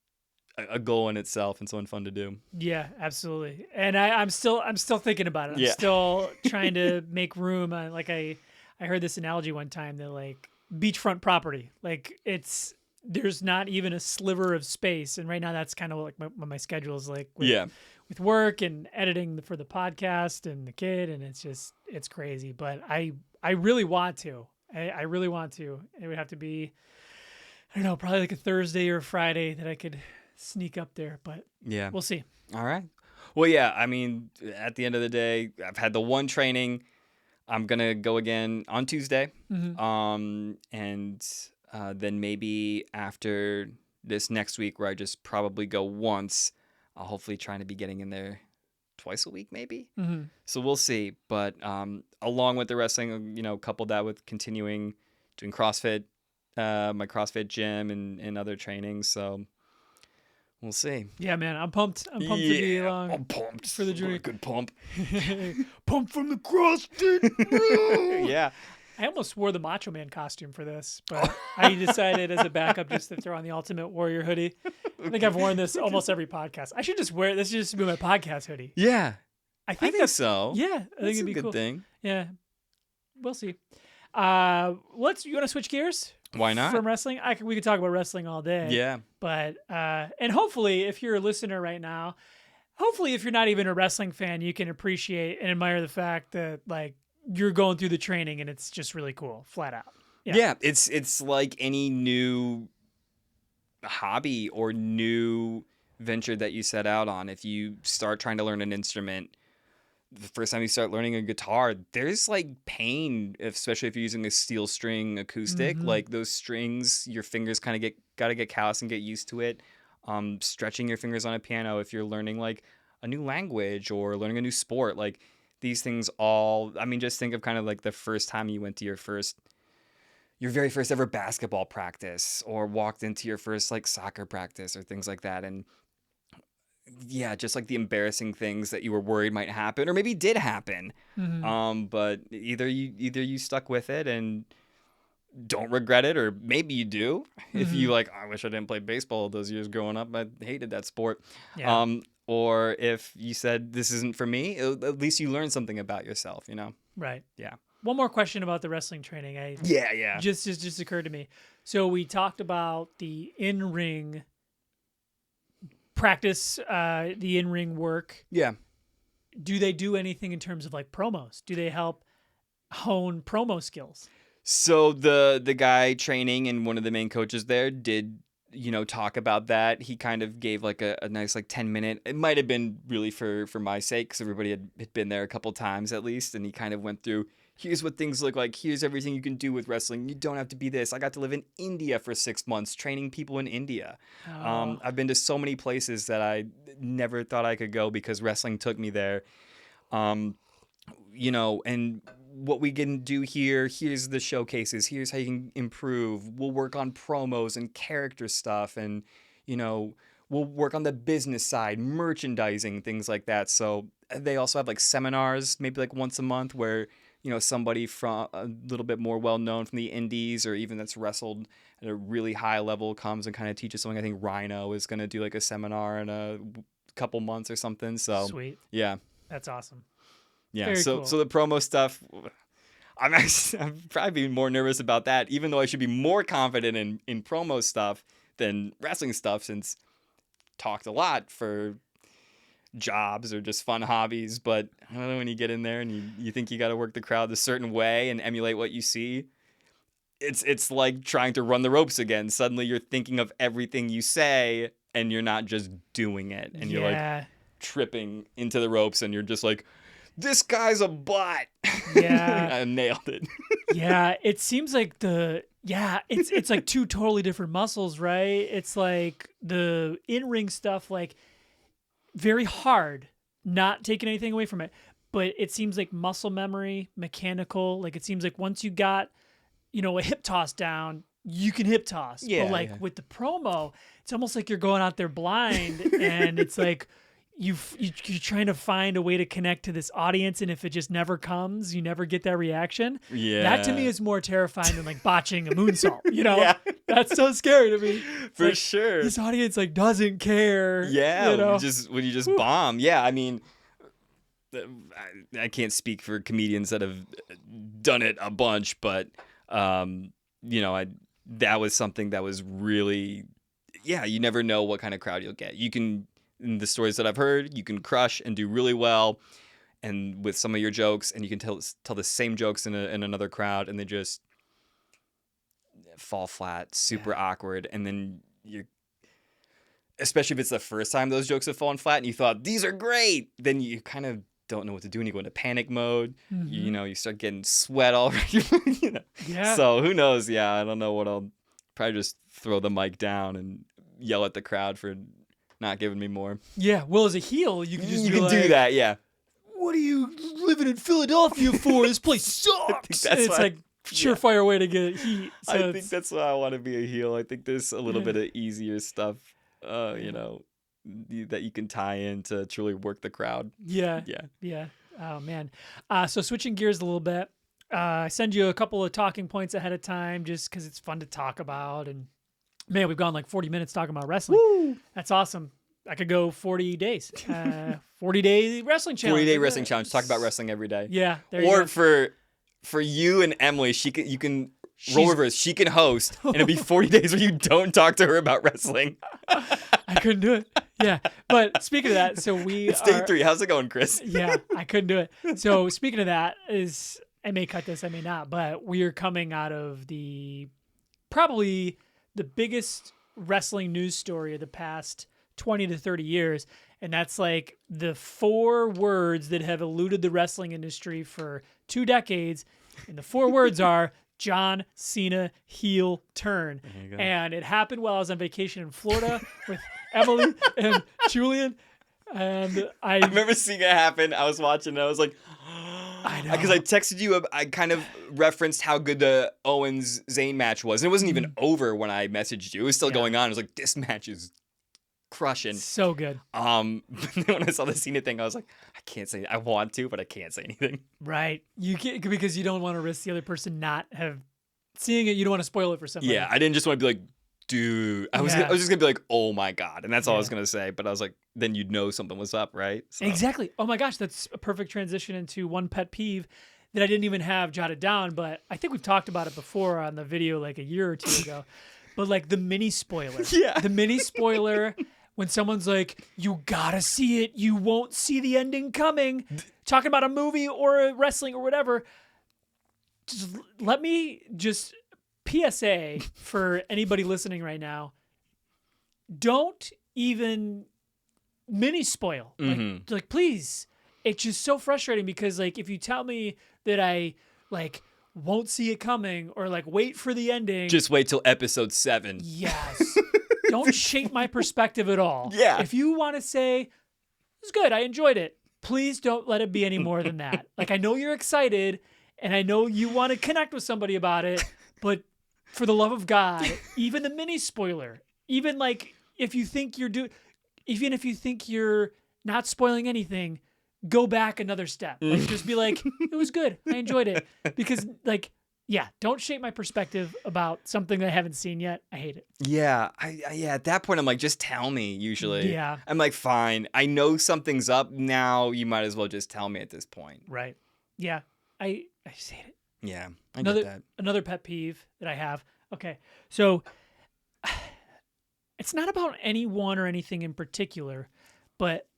a goal in itself and something fun to do. Yeah, absolutely. And I'm still thinking about it. I'm still trying to make room. I heard this analogy one time that like beachfront property, like there's not even a sliver of space. And right now that's kind of like what my schedule is like with work and editing for the podcast and the kid. And it's crazy, but I really want to, I really want to. It would have to be, I don't know, probably like a Thursday or Friday that I could sneak up there, but we'll see. All right. Well, yeah, I mean, at the end of the day, I've had the one training. I'm going to go again on Tuesday. And then maybe after this next week, where I just probably go once, I'll hopefully try to be getting in there twice a week, maybe. So we'll see. But along with the wrestling, couple that with continuing doing CrossFit, my CrossFit gym and other trainings. So we'll see. Yeah, man, I'm pumped. To be along. I'm pumped for the journey. Good pump. Pump from the CrossFit. Yeah. I almost wore the Macho Man costume for this, but I decided as a backup just to throw on the Ultimate Warrior hoodie. I think I've worn this almost every podcast. I should just wear it. This should just be my podcast hoodie. Yeah. I think so. Yeah. I think it'd be a good cool. thing. Yeah. We'll see. You want to switch gears? Why not? From wrestling? We could talk about wrestling all day. Yeah. But, and hopefully if you're a listener right now, hopefully if you're not even a wrestling fan, you can appreciate and admire the fact that like you're going through the training and it's just really cool, flat out. Yeah, it's like any new hobby or new venture that you set out on. If you start trying to learn an instrument, the first time you start learning a guitar, there's like pain, especially if you're using a steel string acoustic. Mm-hmm. Like those strings, your fingers kind of gotta get callous and get used to it. Stretching your fingers on a piano if you're learning like a new language or learning a new sport, like these things all. I mean, just think of kind of like the first time you went to your very first ever basketball practice or walked into your first like soccer practice or things like that. And yeah, just like the embarrassing things that you were worried might happen or maybe did happen. Mm-hmm. But either you stuck with it and don't regret it, or maybe you do. If Mm-hmm. you like, I wish I didn't play baseball those years growing up. I hated that sport. Yeah. Or if you said this isn't for me, at least you learned something about yourself, Right. Yeah. One more question about the wrestling training. Yeah. Just occurred to me. So we talked about the in-ring practice, the in-ring work. Yeah. Do they do anything in terms of like promos? Do they help hone promo skills? So the guy training and one of the main coaches there did, talk about that. He kind of gave like a nice like 10-minute. It might have been really for my sake because everybody had been there a couple times at least, and he kind of went through. Here's what things look like. Here's everything you can do with wrestling. You don't have to be this. I got to live in India for 6 months training people in India. Oh. I've been to so many places that I never thought I could go because wrestling took me there. And what we can do here's the showcases. Here's how you can improve. We'll work on promos and character stuff. And, we'll work on the business side, merchandising, things like that. So they also have like seminars, maybe like once a month where, somebody from a little bit more well-known from the indies or even that's wrestled at a really high level comes and kind of teaches something. I think Rhino is going to do like a seminar in a couple months or something. So Sweet. yeah. That's awesome. Yeah. Very So cool. so the promo stuff, I'm probably more nervous about that, even though I should be more confident in promo stuff than wrestling stuff since talked a lot for jobs or just fun hobbies. But I don't know, when you get in there and you think you got to work the crowd a certain way and emulate what you see, it's like trying to run the ropes again. Suddenly you're thinking of everything you say and you're not just doing it. And you're like tripping into the ropes and you're just like, this guy's a butt. Yeah. I nailed it. Yeah, it seems like it's like two totally different muscles, right? It's like the in-ring stuff, like very hard, not taking anything away from it, but it seems like muscle memory, mechanical. Like it seems like once you got, a hip toss down, you can hip toss. Yeah, but like with the promo, it's almost like you're going out there blind, and it's like you're trying to find a way to connect to this audience, and if it just never comes, you never get that reaction. Yeah. That to me is more terrifying than like botching a moonsault. Yeah. That's so scary to me. It's For like, sure. this audience like doesn't care. Yeah, you when you just bomb. Yeah, I mean, I can't speak for comedians that have done it a bunch, but that was something that was really, you never know what kind of crowd you'll get. You can, in the stories that I've heard, you can crush and do really well, and with some of your jokes, and you can tell the same jokes in another crowd, and they just fall flat, super awkward, and then especially if it's the first time those jokes have fallen flat and you thought these are great, then you kind of don't know what to do and you go into panic mode. Mm-hmm. You start getting sweat all over you. Yeah. So who knows? Yeah, I don't know what I'll probably just throw the mic down and yell at the crowd for not giving me more. Yeah. Well, as a heel, you can just you be can like, do that. Yeah. What are you living in Philadelphia for? This place sucks. that's It's why- like surefire way to get heat. So I think that's why I want to be a heel. I think there's a little bit of easier stuff, that you can tie in to truly work the crowd. Yeah. Oh man. So switching gears a little bit, I send you a couple of talking points ahead of time just because it's fun to talk about. And man, we've gone like 40 minutes talking about wrestling. Woo! That's awesome. I could go 40 days. 40-day wrestling challenge. 40-day wrestling challenge. Talk about wrestling every day. Yeah. There you Or go. for you and Emily, you can She's- role reverse. She can host, and it'll be 40 days where you don't talk to her about wrestling. I couldn't do it. Yeah. But speaking of that, so It's day 3. How's it going, Chris? Yeah, I couldn't do it. So speaking of that, I may cut this, I may not, but we are coming out of probably the biggest wrestling news story of the past 20 to 30 years. And that's like the 4 words that have eluded the wrestling industry for 2 decades. And the 4 words are John Cena heel turn. And it happened while I was on vacation in Florida with Emily and Julian. And I remember seeing it happen. I was watching and I was like, I know. Because I texted you, I kind of referenced how good the Owens-Zayn match was. And it wasn't even over when I messaged you. It was still going on. I was like, this match is crushing. So good. But then when I saw the Cena thing, I was like, I can't say, I want to, but I can't say anything. Right. You can't, because you don't want to risk the other person not have seeing it. You don't want to spoil it for somebody. Yeah, I didn't just want to be like, dude. I was just going to be like, oh my God. And that's all I was going to say. But I was like, then you'd know something was up, right? So. Exactly. Oh my gosh, that's a perfect transition into one pet peeve that I didn't even have jotted down, but I think we've talked about it before on the video like a year or 2 ago. But like the mini spoiler. Yeah. The mini spoiler when someone's like, you gotta see it, you won't see the ending coming. Talking about a movie or wrestling or whatever. Just let me just PSA for anybody listening right now. Don't even mini spoil. Like, please. It's just so frustrating because like if you tell me that I like won't see it coming or like wait for the ending. Just wait till episode 7. Yes. Don't shape my perspective at all. Yeah. If you want to say, it's good, I enjoyed it, please don't let it be any more than that. Like, I know you're excited and I know you want to connect with somebody about it, but for the love of God, even the mini spoiler, even like even if you think you're not spoiling anything, go back another step. Like, just be like, it was good, I enjoyed it. Because like, yeah, don't shape my perspective about something that I haven't seen yet. I hate it. Yeah, yeah. At that point, I'm like, just tell me. Usually, Yeah. I'm like, fine. I know something's up now. You might as well just tell me at this point. Right. Yeah. I just hate it. Yeah, I get that. Another pet peeve that I have. Okay, so it's not about anyone or anything in particular, but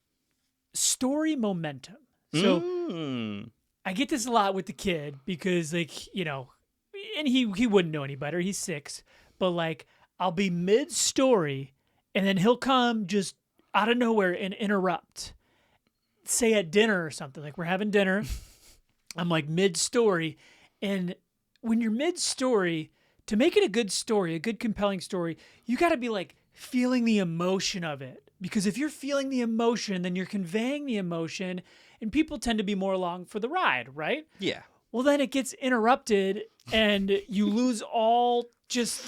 story momentum. So I get this a lot with the kid because, like, you know, and he wouldn't know any better. He's 6, but like I'll be mid-story, and then he'll come just out of nowhere and interrupt. Say at dinner or something, like we're having dinner. I'm like mid-story, and when you're mid-story, to make it a good story, a good compelling story, you got to be like feeling the emotion of it. Because if you're feeling the emotion, then you're conveying the emotion, and people tend to be more along for the ride, right? Yeah. Well, then it gets interrupted, and you lose all just...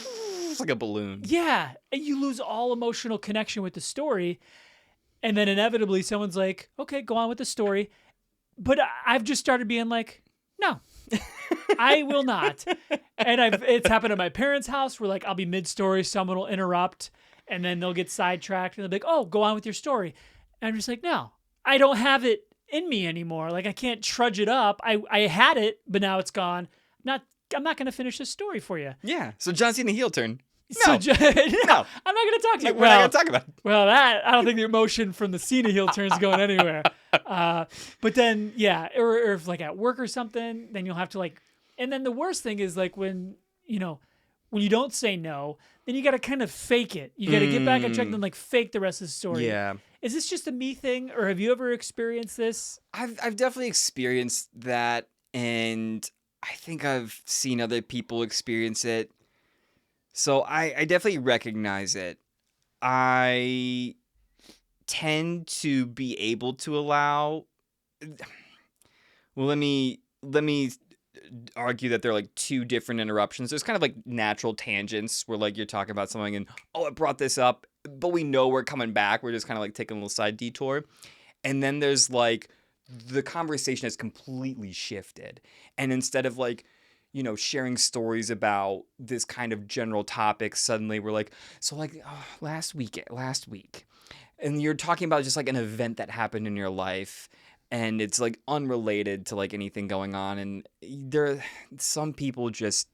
It's like a balloon. Yeah, and you lose all emotional connection with the story, and then inevitably someone's like, okay, go on with the story. But I've just started being like, no, I will not. And it's happened at my parents' house where like I'll be mid-story, someone will interrupt, and then they'll get sidetracked, and they'll be like, oh, go on with your story. And I'm just like, no, I don't have it in me anymore. Like, I can't trudge it up. I had it, but now it's gone. I'm not going to finish this story for you. Yeah. So John Cena heel turn. No, No. no, I'm not going to talk to you. Like, we're not going to talk about it. Well, I don't think the emotion from the Cena heel turn's going anywhere. But then, yeah, or if like at work or something, then you'll have to like, and then the worst thing is like when you don't say no, then you got to kind of fake it. You got to get back on track and then like fake the rest of the story. Yeah. Is this just a me thing, or have you ever experienced this? I've definitely experienced that, and I think I've seen other people experience it. So I definitely recognize it. I tend to be able to allow... Well, let me argue that there are like 2 different interruptions. There's kind of like natural tangents where like you're talking about something and, oh, it brought this up, but we know we're coming back. We're just kind of like taking a little side detour. And then there's like the conversation has completely shifted. And instead of like, sharing stories about this kind of general topic, suddenly we're like, so like last week. And you're talking about just like an event that happened in your life. And it's like unrelated to like anything going on. And some people just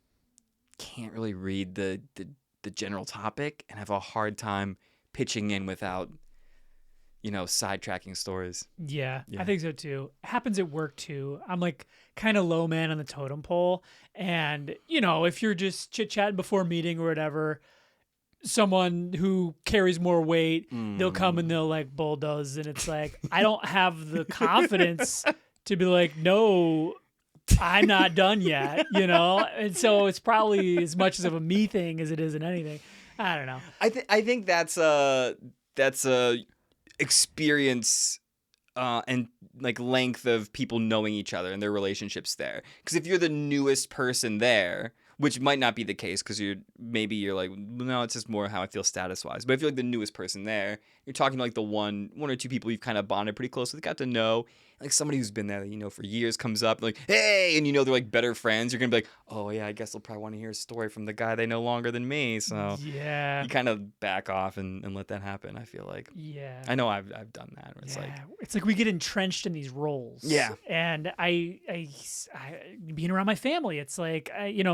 can't really read the general topic and have a hard time pitching in without sidetracking stories. Yeah, Yeah. I think so too. Happens at work too. I'm like kind of low man on the totem pole. And, if you're just chit chatting before a meeting or whatever, someone who carries more weight, they'll come and they'll like bulldoze. And it's like, I don't have the confidence to be like, no, I'm not done yet, And so it's probably as much of a me thing as it is in anything. I don't know. I think that's a experience and like length of people knowing each other and their relationships there. Because if you're the newest person there, which might not be the case, because you're like, no, it's just more how I feel status wise. But if you're like the newest person there, you're talking to like the one or two people you've kind of bonded pretty close with, got to know. Like somebody who's been there, for years comes up like, hey, and they're like better friends. You're gonna be like, oh yeah, I guess they'll probably want to hear a story from the guy they know longer than me. So yeah, you kind of back off and let that happen. I feel like. Yeah. I know I've done that. Where it's it's like we get entrenched in these roles. Yeah. And I being around my family, it's like I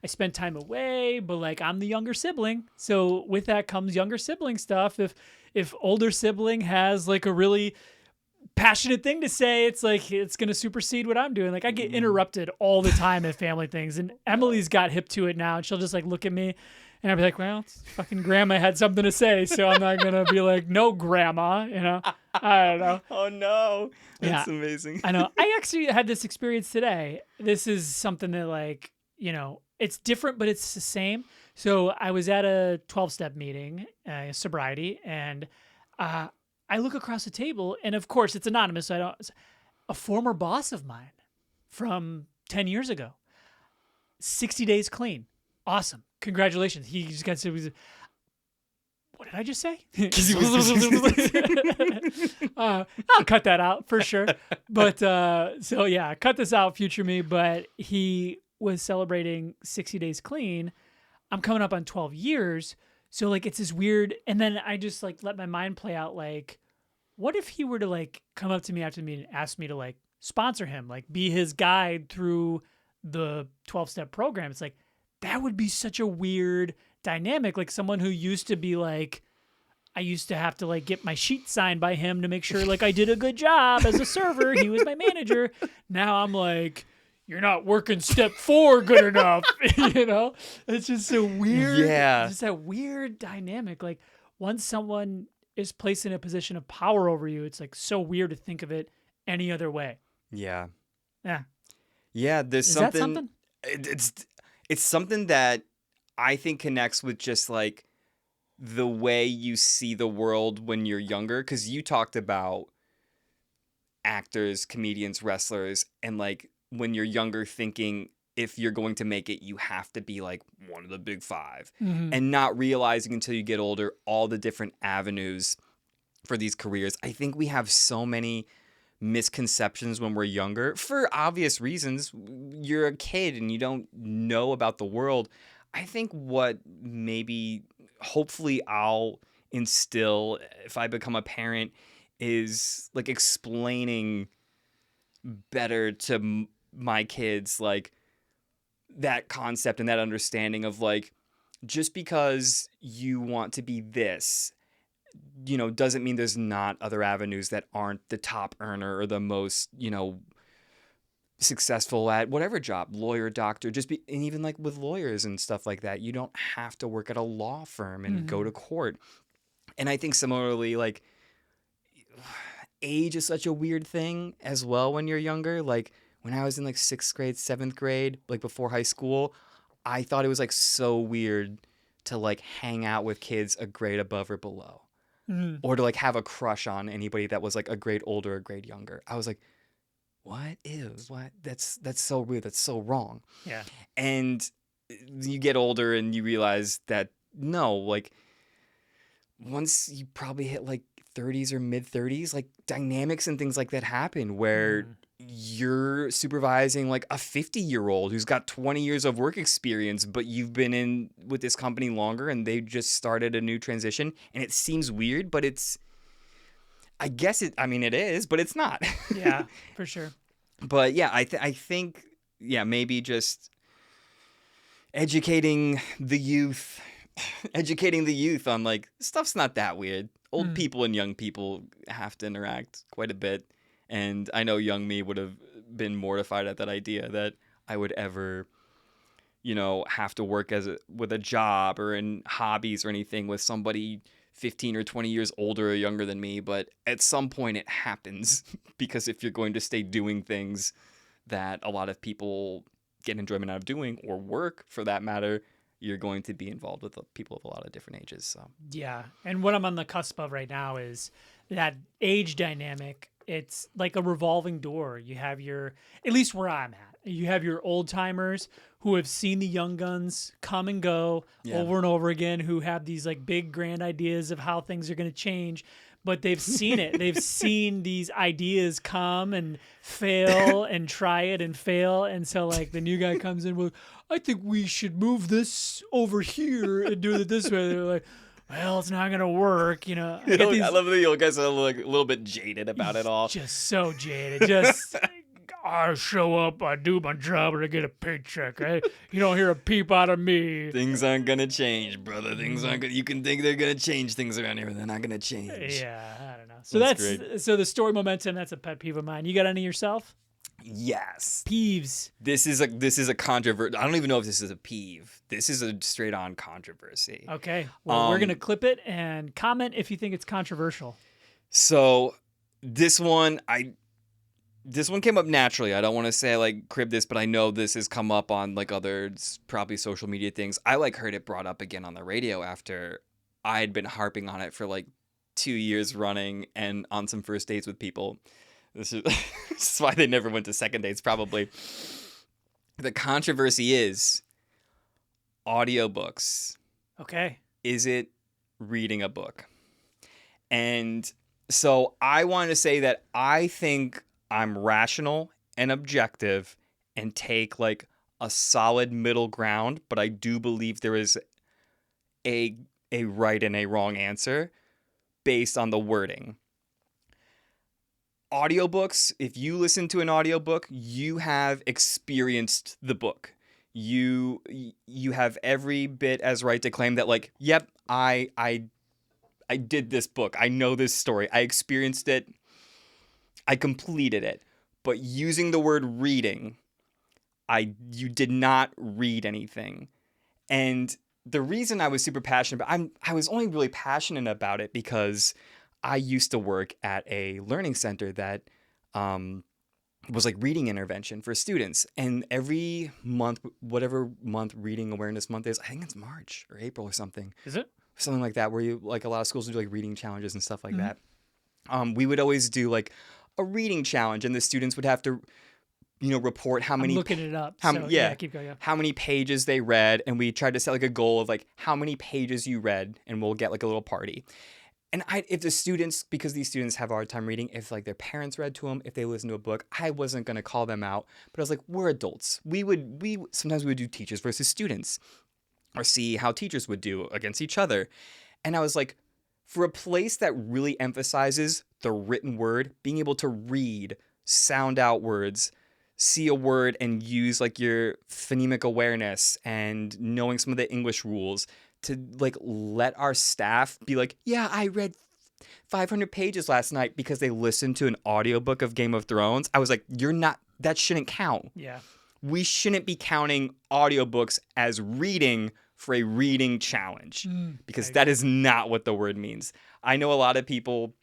spend time away, but like I'm the younger sibling, so with that comes younger sibling stuff. If older sibling has like a really passionate thing to say, it's like it's gonna supersede what I'm doing. Like I get interrupted all the time at family things, and Emily's got hip to it now, and she'll just like look at me, and I'll be like, well, fucking grandma had something to say, so I'm not gonna be like, no, grandma, I don't know. Oh no, that's Yeah. amazing. I know. I actually had this experience today. This is something that like it's different, but it's the same. So I was at a 12-step meeting, sobriety, and I look across the table, and of course it's anonymous. So I don't. A former boss of mine from 10 years ago, 60 days clean, awesome, congratulations. He just got to. What did I just say? I'll cut that out for sure. But so yeah, cut this out, future me. But he was celebrating 60 days clean. I'm coming up on 12 years. So like it's this weird, and then I just like let my mind play out like, what if he were to like come up to me after the meeting and ask me to like sponsor him, like be his guide through the 12-step program? It's like, that would be such a weird dynamic. Like someone who used to be like, I used to have to like get my sheet signed by him to make sure like I did a good job as a server. He was my manager. Now I'm like, you're not working step 4 good enough. It's just so weird. Yeah. Just that weird dynamic. Like once someone is placed in a position of power over you, it's like so weird to think of it any other way. Yeah. Yeah. Yeah. There's Is something. that something? It's something that I think connects with just like the way you see the world when you're younger. Because you talked about actors, comedians, wrestlers, and like when you're younger thinking if you're going to make it, you have to be like one of the big 5, and not realizing until you get older all the different avenues for these careers. I think we have so many misconceptions when we're younger for obvious reasons. You're a kid and you don't know about the world. I think what maybe hopefully I'll instill if I become a parent is like explaining better to my kids like that concept and that understanding of like, just because you want to be this, doesn't mean there's not other avenues that aren't the top earner or the most, successful at whatever job, lawyer, doctor, and even like with lawyers and stuff like that, you don't have to work at a law firm and go to court. And I think similarly, like age is such a weird thing as well when you're younger. Like when I was in like 6th grade, 7th grade, like before high school, I thought it was like so weird to like hang out with kids a grade above or below, or to like have a crush on anybody that was like a grade older or a grade younger. I was like, what is what? That's so weird. That's so wrong. Yeah. And you get older and you realize that no, like once you probably hit like 30s or mid 30s, like dynamics and things like that happen where you're supervising like a 50-year-old who's got 20 years of work experience, but you've been in with this company longer and they just started a new transition. And it seems weird, but it is, but it's not. Yeah, for sure. But yeah, I think, maybe just educating the youth on like, stuff's not that weird. Old people and young people have to interact quite a bit. And I know young me would have been mortified at that idea that I would ever, have to work with a job or in hobbies or anything with somebody 15 or 20 years older or younger than me. But at some point it happens because if you're going to stay doing things that a lot of people get enjoyment out of doing, or work for that matter, you're going to be involved with people of a lot of different ages. So Yeah. And what I'm on the cusp of right now is that age dynamic. It's like a revolving door. You have at least where I'm at, you have your old timers who have seen the young guns come and go over and over again, who have these like big grand ideas of how things are going to change, but they've seen it. They've seen these ideas come and fail and try it and fail. And so like the new guy comes in with, I think we should move this over here and do it this way. They're like, well, it's not going to work. I love that the old guys are like a little bit jaded about it all. Just so jaded. Just, I show up, I do my job, and I get a paycheck. You don't hear a peep out of me. Things aren't going to change, brother. Things aren't going to... You can think they're going to change things around here, but they're not going to change. Yeah, I don't know. So that's great. So the story momentum, that's a pet peeve of mine. You got any yourself? Yes. Peeves. This is a controversy. I don't even know if this is a peeve. This is a straight on controversy. Okay. Well, we're going to clip it and comment if you think it's controversial. So this one came up naturally. I don't want to say I like crib this, but I know this has come up on like other probably social media things. I like heard it brought up again on the radio after I had been harping on it for like 2 years running and on some first dates with people. This is why they never went to second dates, probably. The controversy is audiobooks. Okay. Is it reading a book? And so I want to say that I think I'm rational and objective and take like a solid middle ground, but I do believe there is a right and a wrong answer based on the wording. Audiobooks, if you listen to an audiobook, you have experienced the book. You have every bit as right to claim that like, yep, I did this book. I know this story. I experienced it. I completed it. But using the word reading, you did not read anything. And the reason I was super passionate about I was only really passionate about it because I used to work at a learning center that was like reading intervention for students. And every month, whatever month Reading Awareness Month is, I think it's March or April or something. Is it? Something like that, where you like a lot of schools do like reading challenges and stuff like that. We would always do like a reading challenge, and the students would have to, report how many. I'm looking it up. Keep going. Yeah. How many pages they read, and we tried to set like a goal of like how many pages you read, and we'll get like a little party. And if the students, because these students have a hard time reading, if like their parents read to them, if they listened to a book, I wasn't going to call them out. But I was like, we're adults. Sometimes we would do teachers versus students, or see how teachers would do against each other. And I was like, for a place that really emphasizes the written word, being able to read, sound out words, see a word and use like your phonemic awareness and knowing some of the English rules, to like let our staff be like, yeah, I read 500 pages last night because they listened to an audiobook of Game of Thrones. I was like, that shouldn't count. Yeah. We shouldn't be counting audiobooks as reading for a reading challenge, because that is not what the word means. I know a lot of people,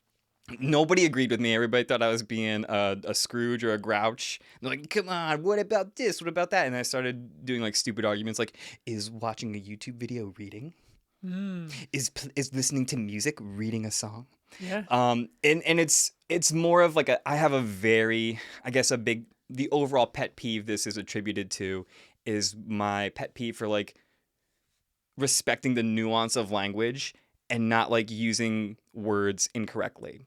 nobody agreed with me. Everybody thought I was being a Scrooge or a Grouch. They're like, come on, what about this? What about that? And I started doing like stupid arguments like, is watching a YouTube video reading? Is listening to music reading a song? Yeah. And it's more of like I have a very, I guess the overall pet peeve this is attributed to is my pet peeve for like respecting the nuance of language and not like using words incorrectly,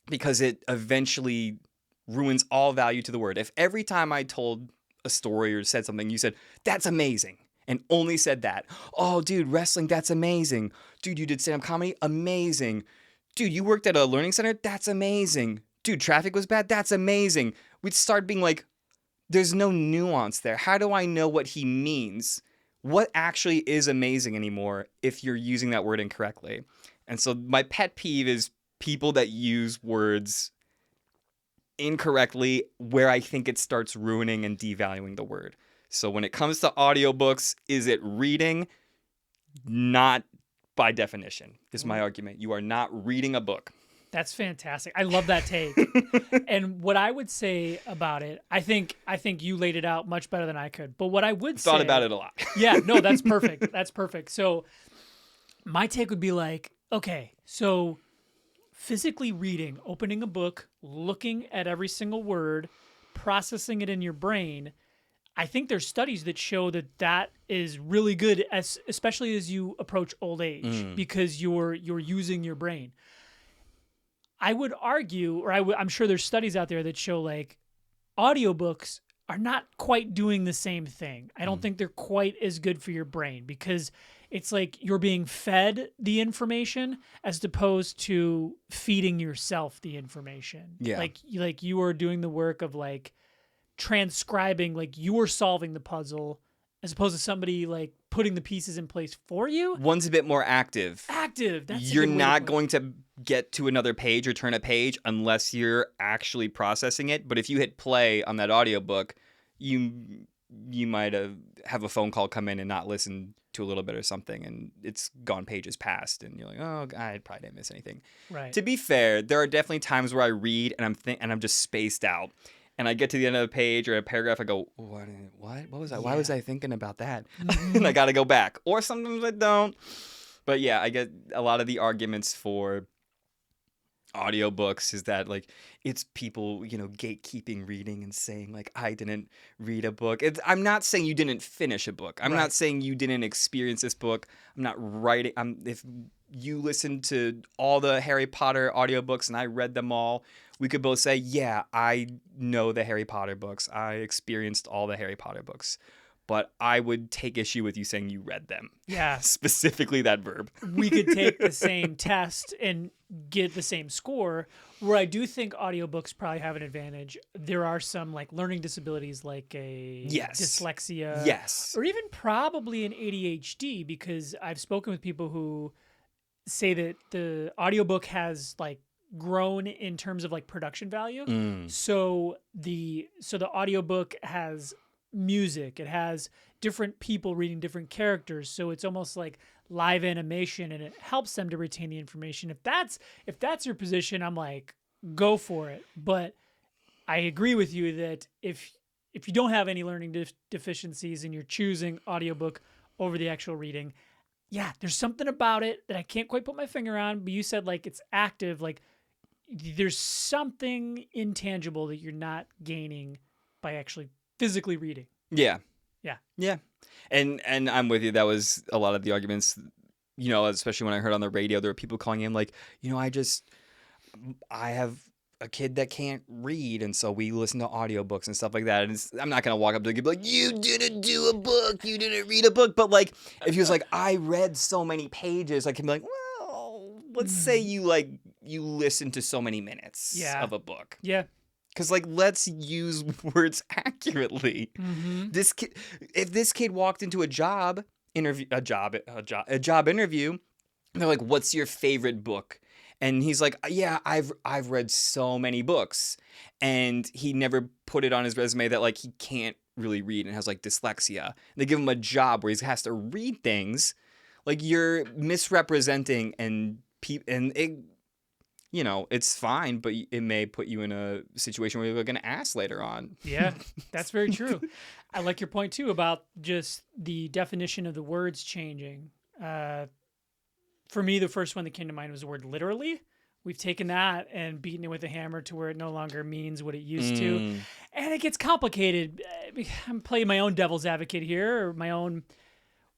because it eventually ruins all value to the word. If every time I told a story or said something, you said, that's amazing, and only said that, oh, dude, wrestling, that's amazing. Dude, you did stand-up comedy? Amazing. Dude, you worked at a learning center? That's amazing. Dude, traffic was bad? That's amazing. We'd start being like, there's no nuance there. How do I know what he means? What actually is amazing anymore if you're using that word incorrectly? And so my pet peeve is people that use words incorrectly where I think it starts ruining and devaluing the word. So when it comes to audiobooks, is it reading? Not by definition, is my argument. You are not reading a book. That's fantastic. I love that take. And what I would say about it, I think you laid it out much better than I could. But what I would say, Thought about it a lot. Yeah, no, that's perfect. That's perfect. So my take would be like, okay, so physically reading, opening a book, looking at every single word, processing it in your brain. I think there's studies that show that is really good, especially as you approach old age, because you're using your brain. I would argue, or I'm sure there's studies out there that show like audiobooks are not quite doing the same thing. I don't think they're quite as good for your brain because it's like you're being fed the information as opposed to feeding yourself the information. Yeah. Like you are doing the work of like transcribing, like you are solving the puzzle as opposed to somebody like putting the pieces in place for you. One's a bit more active. That's You're not going to get to another page or turn a page unless you're actually processing it. But if you hit play on that audiobook, you might have a phone call come in and not listen to a little bit or something, and it's gone pages past, and you're like, oh, I probably didn't miss anything. Right. To be fair, there are definitely times where I read and I'm just spaced out. And I get to the end of the page or a paragraph, I go, what was that? Why was I thinking about that? And I got to go back. Or sometimes I don't. But yeah, I get a lot of the arguments for audiobooks is that like it's people, gatekeeping reading and saying like, I didn't read a book. I'm not saying you didn't finish a book. I'm not saying you didn't experience this book. I'm not writing. If you listened to all the Harry Potter audiobooks and I read them all, we could both say, yeah, I know the Harry Potter books. I experienced all the Harry Potter books. But I would take issue with you saying you read them. Yeah. Specifically that verb. We could take the same test and get the same score. Where I do think audiobooks probably have an advantage. There are some like learning disabilities like dyslexia. Yes. Or even probably an ADHD, because I've spoken with people who say that the audiobook has like grown in terms of like production value. So the audiobook has music, it has different people reading different characters, so it's almost like live animation, and it helps them to retain the information. If that's your position, I'm like, go for it. But I agree with you that if you don't have any learning deficiencies and you're choosing audiobook over the actual reading, yeah, there's something about it that I can't quite put my finger on. But you said like it's active, like there's something intangible that you're not gaining by actually physically reading. Yeah. Yeah. And I'm with you. That was a lot of the arguments, especially when I heard on the radio, there were people calling in like, I have a kid that can't read, and so we listen to audiobooks and stuff like that. And I'm not going to walk up to the kid and be like, you didn't do a book, you didn't read a book. But like, if he was like, I read so many pages, I can be like, well, let's say you listen to so many minutes of a book. Yeah. Because let's use words accurately. Mm-hmm. If this kid walked into a job interview, and they're like, "What's your favorite book?" And he's like, "Yeah, I've read so many books," and he never put it on his resume that he can't really read and has dyslexia. And they give him a job where he has to read things. You're misrepresenting and it. It's fine, but it may put you in a situation where you're going to ask later on. Yeah, that's very true. I like your point, too, about just the definition of the words changing. For me, the first one that came to mind was the word literally. We've taken that and beaten it with a hammer to where it no longer means what it used to. And it gets complicated. I'm playing my own devil's advocate here, or my own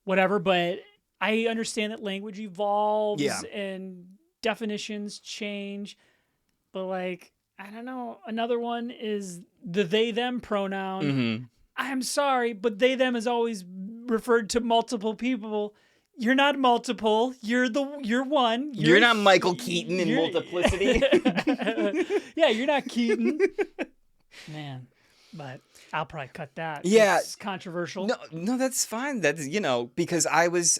whatever, but I understand that language evolves and definitions change, but I don't know. Another one is the they them pronoun. Mm-hmm. I'm sorry, but they them is always referred to multiple people. You're not multiple. You're one. You're not Michael Keaton in Multiplicity. Yeah, you're not Keaton. Man, but I'll probably cut that. Yeah, it's controversial. No, that's fine. That's because I was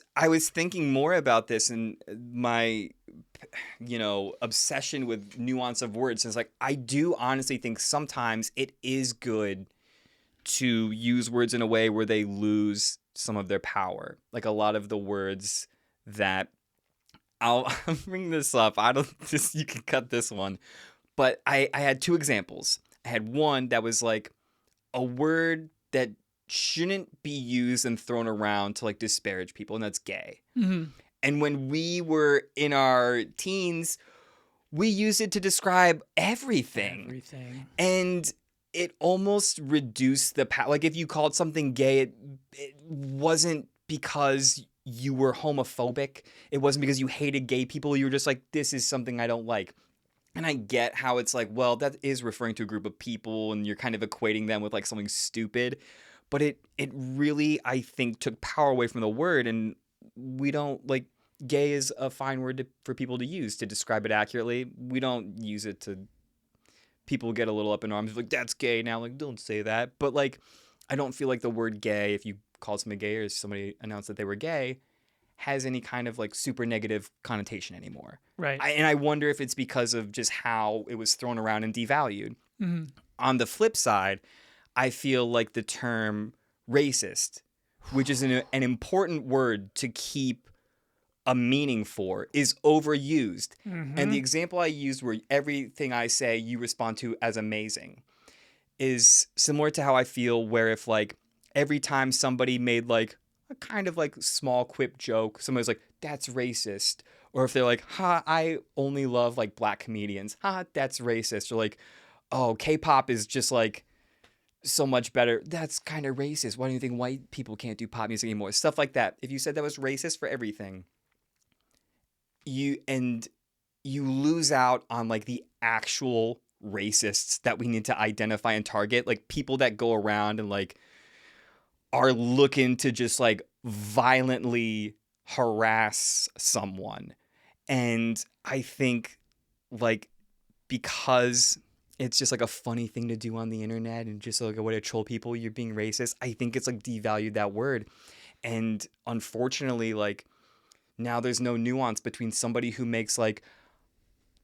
thinking more about this, and my obsession with nuance of words. It's like, I do honestly think sometimes it is good to use words in a way where they lose some of their power. Like a lot of the words that I'll bring this up. You can cut this one. But I had two examples. I had one that was like a word that shouldn't be used and thrown around to like disparage people, and that's gay. Mm-hmm. And when we were in our teens, we used it to describe everything. And it almost reduced the power. Like if you called something gay, it wasn't because you were homophobic. It wasn't because you hated gay people. You were just like, this is something I don't like. And I get how it's like, well, that is referring to a group of people and you're kind of equating them with like something stupid. But it really, I think, took power away from the word. And we don't, like, gay is a fine word for people to use to describe it accurately. We don't use it to, people get a little up in arms, like, that's gay now. Like, don't say that. But, like, I don't feel like the word gay, if you call somebody gay or somebody announced that they were gay, has any kind of, like, super negative connotation anymore. Right. And I wonder if it's because of just how it was thrown around and devalued. Mm-hmm. On the flip side, I feel like the term racist, which is an important word to keep a meaning for, is overused. Mm-hmm. And the example I used where everything I say you respond to as amazing is similar to how I feel where if like every time somebody made like a kind of like small quip joke, somebody's like, that's racist. Or if they're like, I only love like black comedians. That's racist. Or like, oh, K-pop is just like so much better. That's kind of racist. Why do you think white people can't do pop music anymore? Stuff like that. If you said that was racist for everything, you lose out on like the actual racists that we need to identify and target, like people that go around and like are looking to just like violently harass someone. And I think like because it's just like a funny thing to do on the internet and just like a way to troll people, you're being racist, I think it's like devalued that word. And unfortunately, like now there's no nuance between somebody who makes like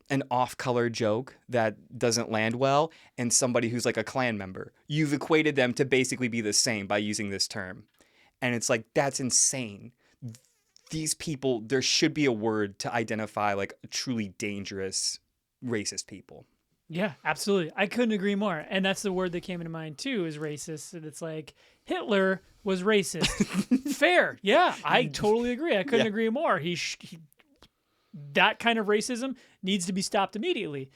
an off-color joke that doesn't land well and somebody who's like a Klan member. You've equated them to basically be the same by using this term. And it's like, that's insane. These people, there should be a word to identify like truly dangerous racist people. Yeah, absolutely. I couldn't agree more. And that's the word that came into mind too, is racist. And it's like Hitler was racist. Fair. Yeah, I totally agree. I couldn't agree more. That kind of racism needs to be stopped immediately.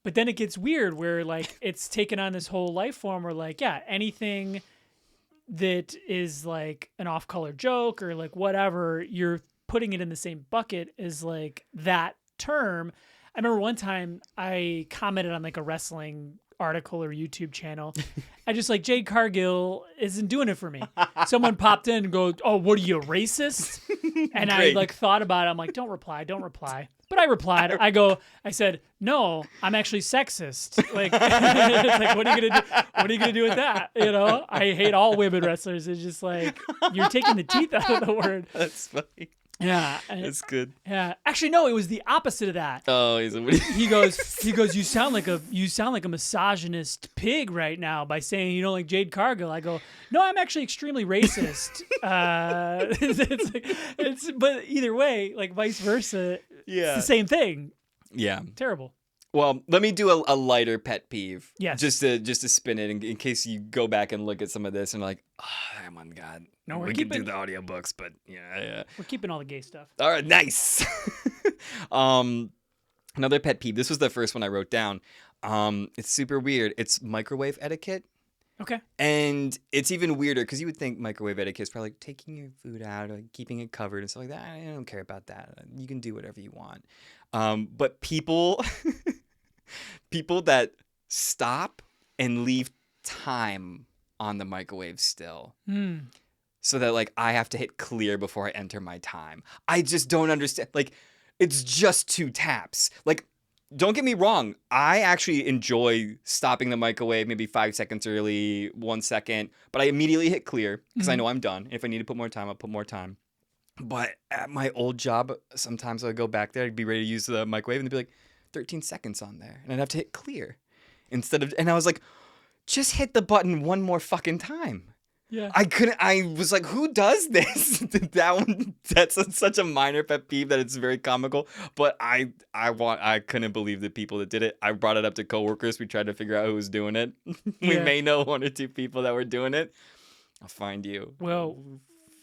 But then it gets weird where like it's taken on this whole life form where like, yeah, anything that is like an off-color joke or like whatever, you're putting it in the same bucket as like that term. I remember one time I commented on like a wrestling article or YouTube channel. I just like, Jade Cargill isn't doing it for me. Someone popped in and goes, oh, what are you, racist? And I like thought about it. I'm like, don't reply. But I replied. I said, no, I'm actually sexist. Like, it's like, what are you gonna do? What are you gonna do with that? You know, I hate all women wrestlers. It's just like you're taking the teeth out of the word. That's funny. Yeah, that's good. Yeah, actually, no, it was the opposite of that. Oh, he goes. You sound like a misogynist pig right now by saying you don't like Jade Cargill. I go, no, I'm actually extremely racist. But either way, like vice versa. Yeah, it's the same thing. Yeah, terrible. Well, let me do a lighter pet peeve. Yes. Just to spin it in case you go back and look at some of this and like, oh my God. No, we can do the audiobooks, but yeah. We're keeping all the gay stuff. All right, nice. Another pet peeve. This was the first one I wrote down. It's super weird. It's microwave etiquette. Okay. And it's even weirder because you would think microwave etiquette is probably like taking your food out or like keeping it covered and stuff like that. I don't care about that. You can do whatever you want. But people that stop and leave time on the microwave still. So that like I have to hit clear before I enter my time. I just don't understand. Like it's just 2 taps. Like don't get me wrong. I actually enjoy stopping the microwave maybe 5 seconds early, 1 second, but I immediately hit clear because I know I'm done. If I need to put more time, I'll put more time. But at my old job, sometimes I'd go back there, I'd be ready to use the microwave, and they'd be like, 13 seconds on there. And I'd have to hit clear and I was like, just hit the button one more fucking time. Yeah. I was like, who does this? That's such a minor pet peeve that it's very comical. But I couldn't believe the people that did it. I brought it up to coworkers. We tried to figure out who was doing it. We Yeah. may know one or two people that were doing it. I'll find you. Well,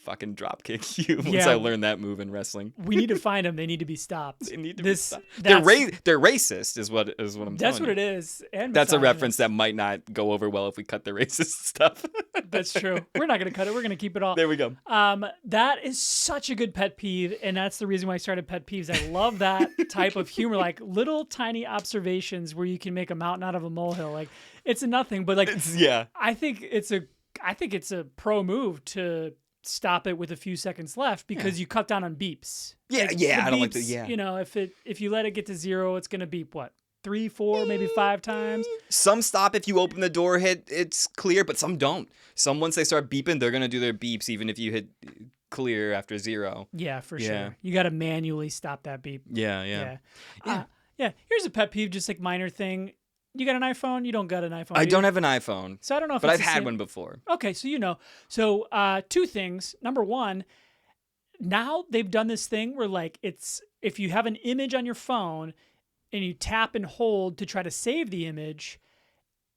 Fucking drop kick you once Yeah. I learned that move in wrestling. we need to find them. They need to be stopped. They need to This- be stopped. that's- They're racist is what I'm telling That's what you. it is. And That's a reference misogynist. that might not go over well if we cut the racist stuff. That's true. We're not going to cut it. We're going to keep it all. There we go. That is such a good pet peeve, and that's the reason why I started pet peeves. I love that type of humor, like little tiny observations where you can make a mountain out of a molehill. Like it's a nothing, but like Yeah. I think it's a pro move to stop it with a few seconds left because you cut down on beeps. Yeah, Like, yeah, the I don't like beeps, the- yeah. You know, if you let it get to 0, it's gonna beep what 3, 4, maybe 5 times. Some stop if you open the door, it's clear, but some don't. Some, once they start beeping, they're going to do their beeps even if you hit clear after 0. Yeah, for Yeah. sure. You got to manually stop that beep. Yeah. Yeah. Here's a pet peeve, just like minor thing. You got an iPhone? You don't got an iPhone? I do don't you? have an iPhone, So I don't know if but it's I've the had same- one before. Okay, so you know. So 2 things. Number 1, now they've done this thing where like it's if you have an image on your phone and you tap and hold to try to save the image,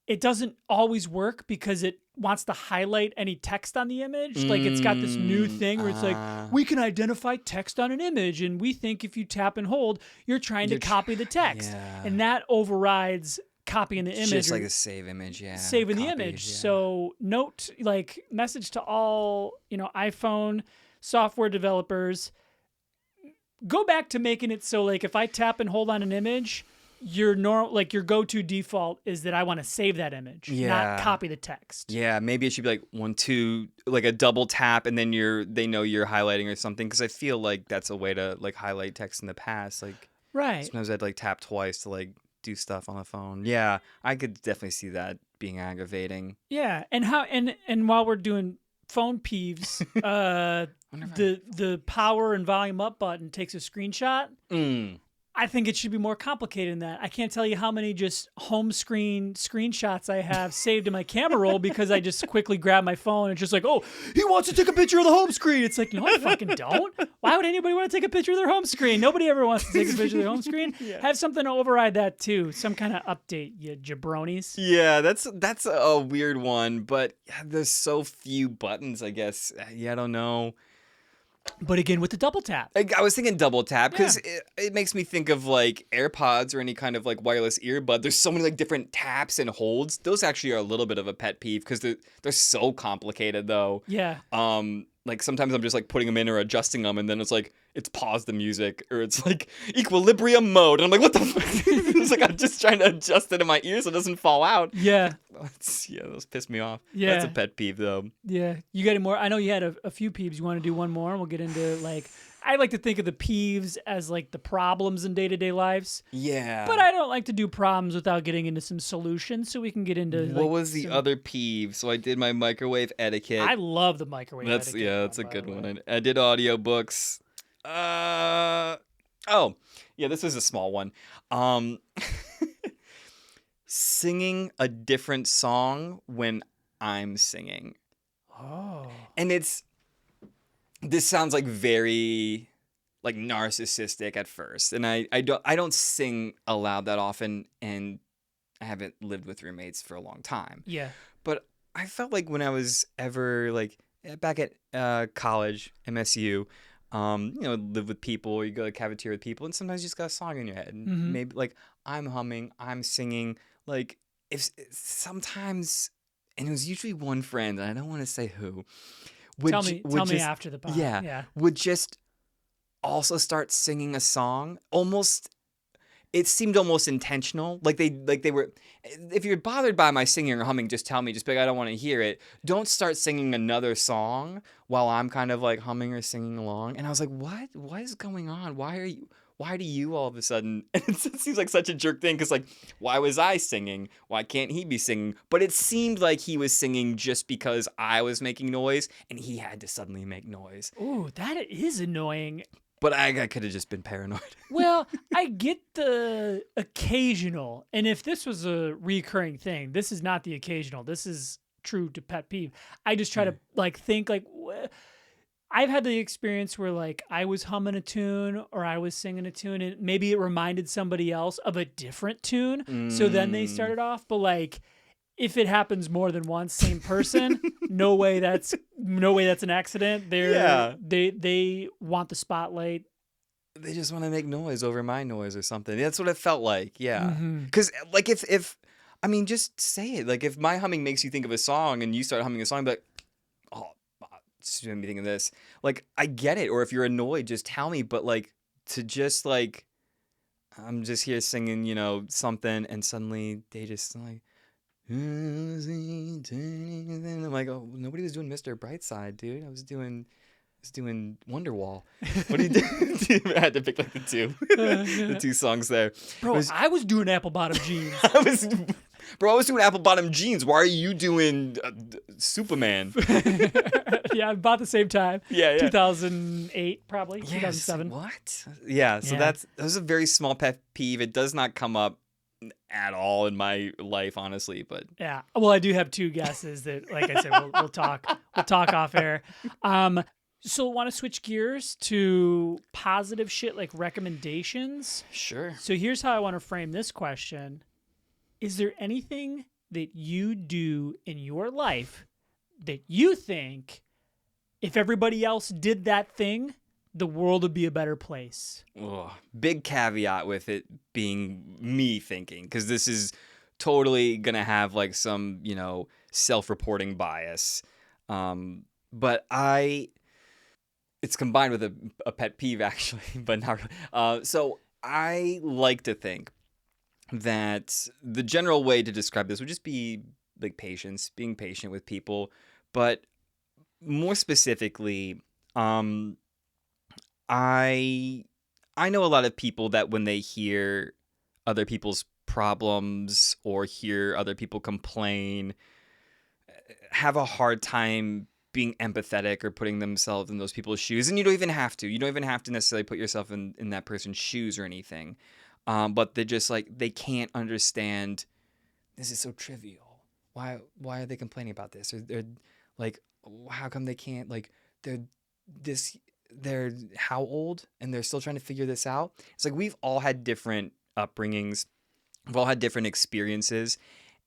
it doesn't always work because it wants to highlight any text on the image. Like it's got this new thing where it's like, we can identify text on an image, and we think if you tap and hold, you're trying to copy the text. Yeah. And that overrides copying the image. Just or like a save image, yeah. saving the Copied, image. yeah. So message to all, iPhone software developers, go back to making it so like if I tap and hold on an image, your go-to default is that I want to save that image, not Yeah. copy the text. Yeah, maybe it should be like 1, 2, like a double tap, and then they know you're highlighting or something. Because I feel like that's a way to like highlight text in the past. Like Right. sometimes I'd like tap twice to like do stuff on the phone. Yeah, I could definitely see that being aggravating. Yeah. And while we're doing phone peeves, the power and volume up button takes a screenshot. I think it should be more complicated than that. I can't tell you how many just home screen screenshots I have saved in my camera roll because I just quickly grab my phone and just like, oh, he wants to take a picture of the home screen. It's like, no, I fucking don't. Why would anybody want to take a picture of their home screen? Nobody ever wants to take a picture of their home screen. Have something to override that too. Some kind of update, you jabronis. Yeah, that's a weird one, but there's so few buttons, I guess. Yeah, I don't know. But again, with the double tap. I was thinking double tap because it makes me think of like AirPods or any kind of like wireless earbud. There's so many like different taps and holds. Those actually are a little bit of a pet peeve because they're so complicated though. Yeah. Like sometimes I'm just like putting them in or adjusting them, and then it's like it's pause the music or it's like equilibrium mode, and I'm like, what the fuck? It's like I'm just trying to adjust it in my ear so it doesn't fall out. Yeah. Those piss me off. Yeah. That's a pet peeve though. Yeah. You got any more? I know you had a few peeves. You want to do one more? And we'll get into like, I like to think of the peeves as like the problems in day-to-day lives. Yeah. But I don't like to do problems without getting into some solutions, so we can get into. What was the other peeve? So I did my microwave etiquette. I love the microwave. etiquette That's a by good the way. one. I did audiobooks. Oh, yeah, this is a small one. Singing a different song when I'm singing. Oh. And this sounds like very like narcissistic at first. And I don't sing aloud that often, and I haven't lived with roommates for a long time. Yeah. But I felt like when I was ever like back at college, MSU, live with people, or you go to the cafeteria with people, and sometimes you just got a song in your head. And maybe like I'm humming, I'm singing. Like if sometimes, and it was usually one friend, and I don't want to say who. Tell me after the pod. Yeah. Would just also start singing a song. It seemed almost intentional. Like they were. If you're bothered by my singing or humming, just tell me. Just be like, I don't want to hear it. Don't start singing another song while I'm kind of like humming or singing along. And I was like, what? What is going on? Why why do you all of a sudden, and it seems like such a jerk thing because, like, why was I singing? Why can't he be singing? But it seemed like he was singing just because I was making noise and he had to suddenly make noise. Ooh, that is annoying. But I could have just been paranoid. Well, I get the occasional, and if this was a recurring thing, this is not the occasional. This is true to pet peeve. I just try to like think like I've had the experience where like I was humming a tune or I was singing a tune and maybe it reminded somebody else of a different tune. So then they started off, but like if it happens more than once, same person, no way that's an accident. They want the spotlight. They just want to make noise over my noise or something. That's what it felt like. Yeah. Because like if I mean, just say it. Like if my humming makes you think of a song and you start humming a song, but oh, it's made me think of this. Like I get it. Or if you're annoyed, just tell me. But like to just like, I'm just here singing, you know, something, and suddenly they just like. I'm like, oh, nobody was doing Mr. Brightside, dude. I was doing Wonderwall. What do you do? I had to pick like the two songs there. Bro, I was doing apple bottom jeans. I was doing apple bottom jeans. Why are you doing Superman? Yeah, about the same time. Yeah. 2008, probably. Yes, 2007. What? Yeah. So that's a very small pet peeve. It does not come up at all in my life, honestly, but yeah. Well, I do have two guesses that, like I said, we'll talk off air. So want to switch gears to positive shit like recommendations? Sure. So here's how I want to frame this question. Is there anything that you do in your life that you think if everybody else did that thing, the world would be a better place? Ugh. Big caveat with it being me thinking, because this is totally going to have like some, you know, self-reporting bias. But it's combined with a pet peeve actually, but not really. So I like to think that the general way to describe this would just be like patience, being patient with people. But more specifically, I know a lot of people that when they hear other people's problems or hear other people complain, have a hard time being empathetic or putting themselves in those people's shoes. And you don't even have to. You don't even have to necessarily put yourself in that person's shoes or anything. But they're just like, they can't understand, this is so trivial. Why are they complaining about this? Or they're like, how come they can't, like, they're how old and they're still trying to figure this out? It's like we've all had different upbringings. We've all had different experiences.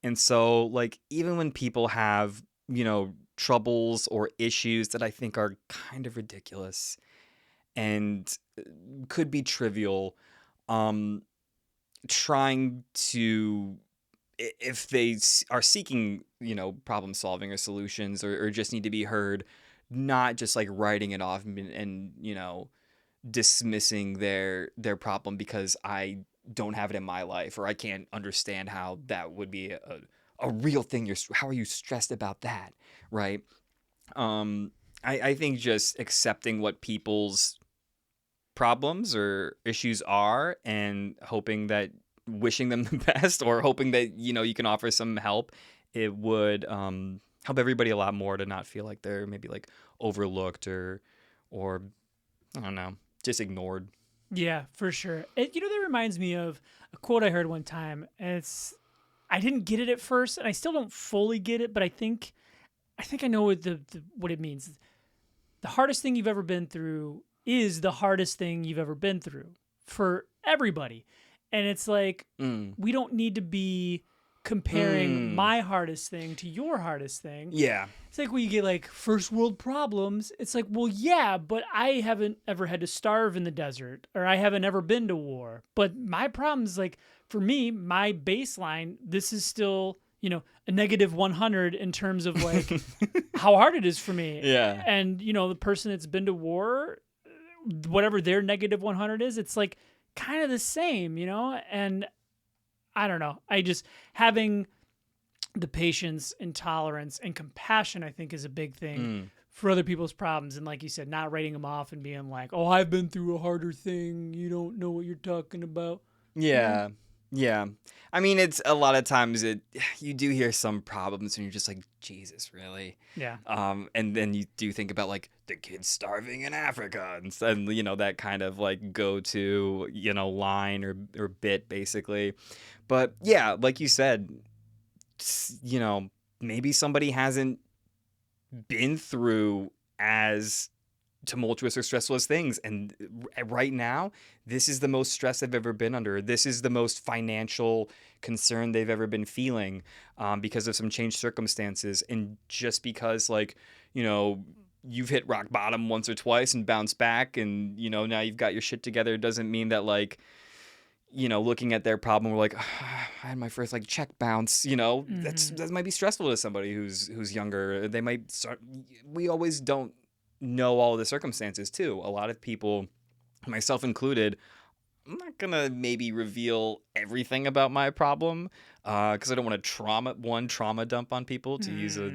And so like even when people have, you know, troubles or issues that I think are kind of ridiculous and could be trivial, trying to, if they are seeking, you know, problem solving or solutions or just need to be heard, not just like writing it off and you know, dismissing their problem because I don't have it in my life or I can't understand how that would be a real thing. How are you stressed about that? Right. I think just accepting what people's problems or issues are and wishing them the best or hoping that, you know, you can offer some help, it would help everybody a lot more to not feel like they're maybe like overlooked or I don't know, just ignored. Yeah, for sure. That reminds me of a quote I heard one time, and I didn't get it at first, and I still don't fully get it, but I think I know what it means. The hardest thing you've ever been through is the hardest thing you've ever been through for everybody. And it's like, we don't need to be comparing my hardest thing to your hardest thing. Yeah. It's like when you get like first world problems. It's like, well, yeah, but I haven't ever had to starve in the desert or I haven't ever been to war. But my problems, like for me, my baseline, this is still, you know, a negative 100 in terms of like how hard it is for me. Yeah. And, you know, the person that's been to war, whatever their negative 100 is, it's like kind of the same, you know? And I don't know. I just having the patience and tolerance and compassion, I think, is a big thing for other people's problems, and like you said, not writing them off and being like, "Oh, I've been through a harder thing. You don't know what you're talking about." Yeah. Yeah. I mean, it's a lot of times you do hear some problems and you're just like, Jesus, really? Yeah. And then you do think about like the kids starving in Africa and that kind of like go to, line or bit basically. But yeah, like you said, maybe somebody hasn't been through as tumultuous or stressful as things, and right now this is the most stress they've ever been under. This is the most financial concern they've ever been feeling, because of some changed circumstances. And just because you've hit rock bottom once or twice and bounced back, and now you've got your shit together, doesn't mean that looking at their problem, we're like, I had my first like check bounce. That might be stressful to somebody who's younger. They might start. We always don't know all the circumstances too. A lot of people, myself included, I'm not gonna maybe reveal everything about my problem, because I don't want to trauma dump on people, to use a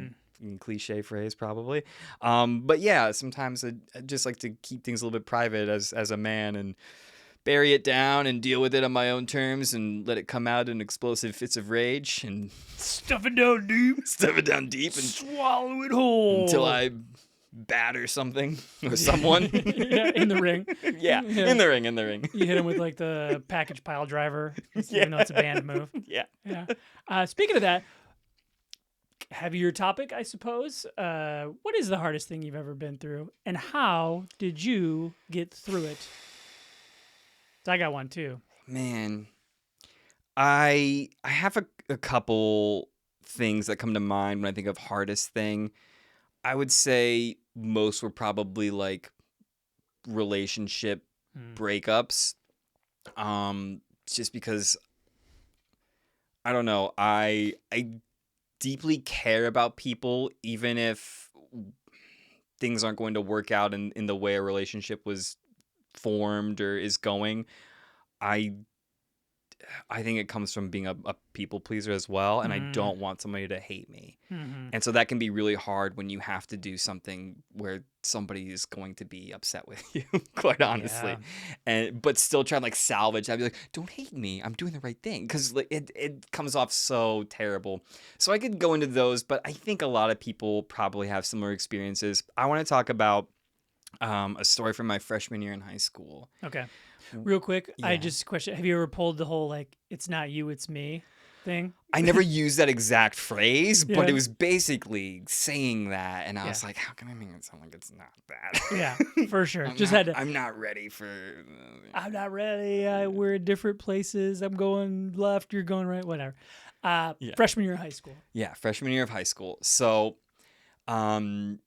cliche phrase probably. But yeah, sometimes I just like to keep things a little bit private as a man, and bury it down and deal with it on my own terms and let it come out in explosive fits of rage and Stuff it down deep and swallow it whole until I batter something or someone. Yeah, in the ring. Yeah, in the ring. You hit him with like the package pile driver, even though it's a banned move. Yeah. Speaking of that, heavier topic, I suppose. What is the hardest thing you've ever been through, and how did you get through it? So I got one too. Man, I have a couple things that come to mind when I think of hardest thing. I would say most were probably like relationship breakups. Just because I don't know, I deeply care about people, even if things aren't going to work out in the way a relationship was formed or is going. I think it comes from being a people pleaser as well, and I don't want somebody to hate me. And so that can be really hard when you have to do something where somebody is going to be upset with you, quite honestly. But still trying to like salvage. I'd be like, don't hate me, I'm doing the right thing, because like, it comes off so terrible. So I could go into those, but I think a lot of people probably have similar experiences. I want to talk about a story from my freshman year in high school. Okay. Real quick, Yeah. I just question, have you ever pulled the whole like, it's not you, it's me thing? I never used that exact phrase, but Yeah. it was basically saying that, and I was like, how can I make it sound like it's not that? Yeah, for sure. I'm not ready for... I'm not ready. We're in different places. I'm going left, you're going right, whatever. Freshman year of high school. Yeah, freshman year of high school. So I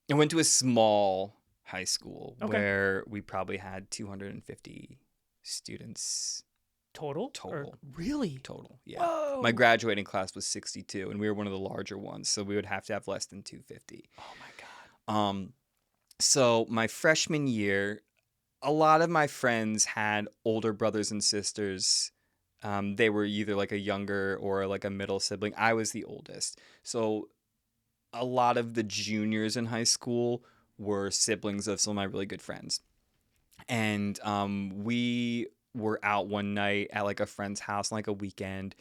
went to a small high school where we probably had 250 students Total? total. Really? Total, yeah. Whoa. My graduating class was 62, and we were one of the larger ones, so we would have to have less than 250. Oh my God. So my freshman year, a lot of my friends had older brothers and sisters. They were either like a younger or like a middle sibling. I was the oldest. So a lot of the juniors in high school were siblings of some of my really good friends. And we were out one night at like a friend's house on like a weekend,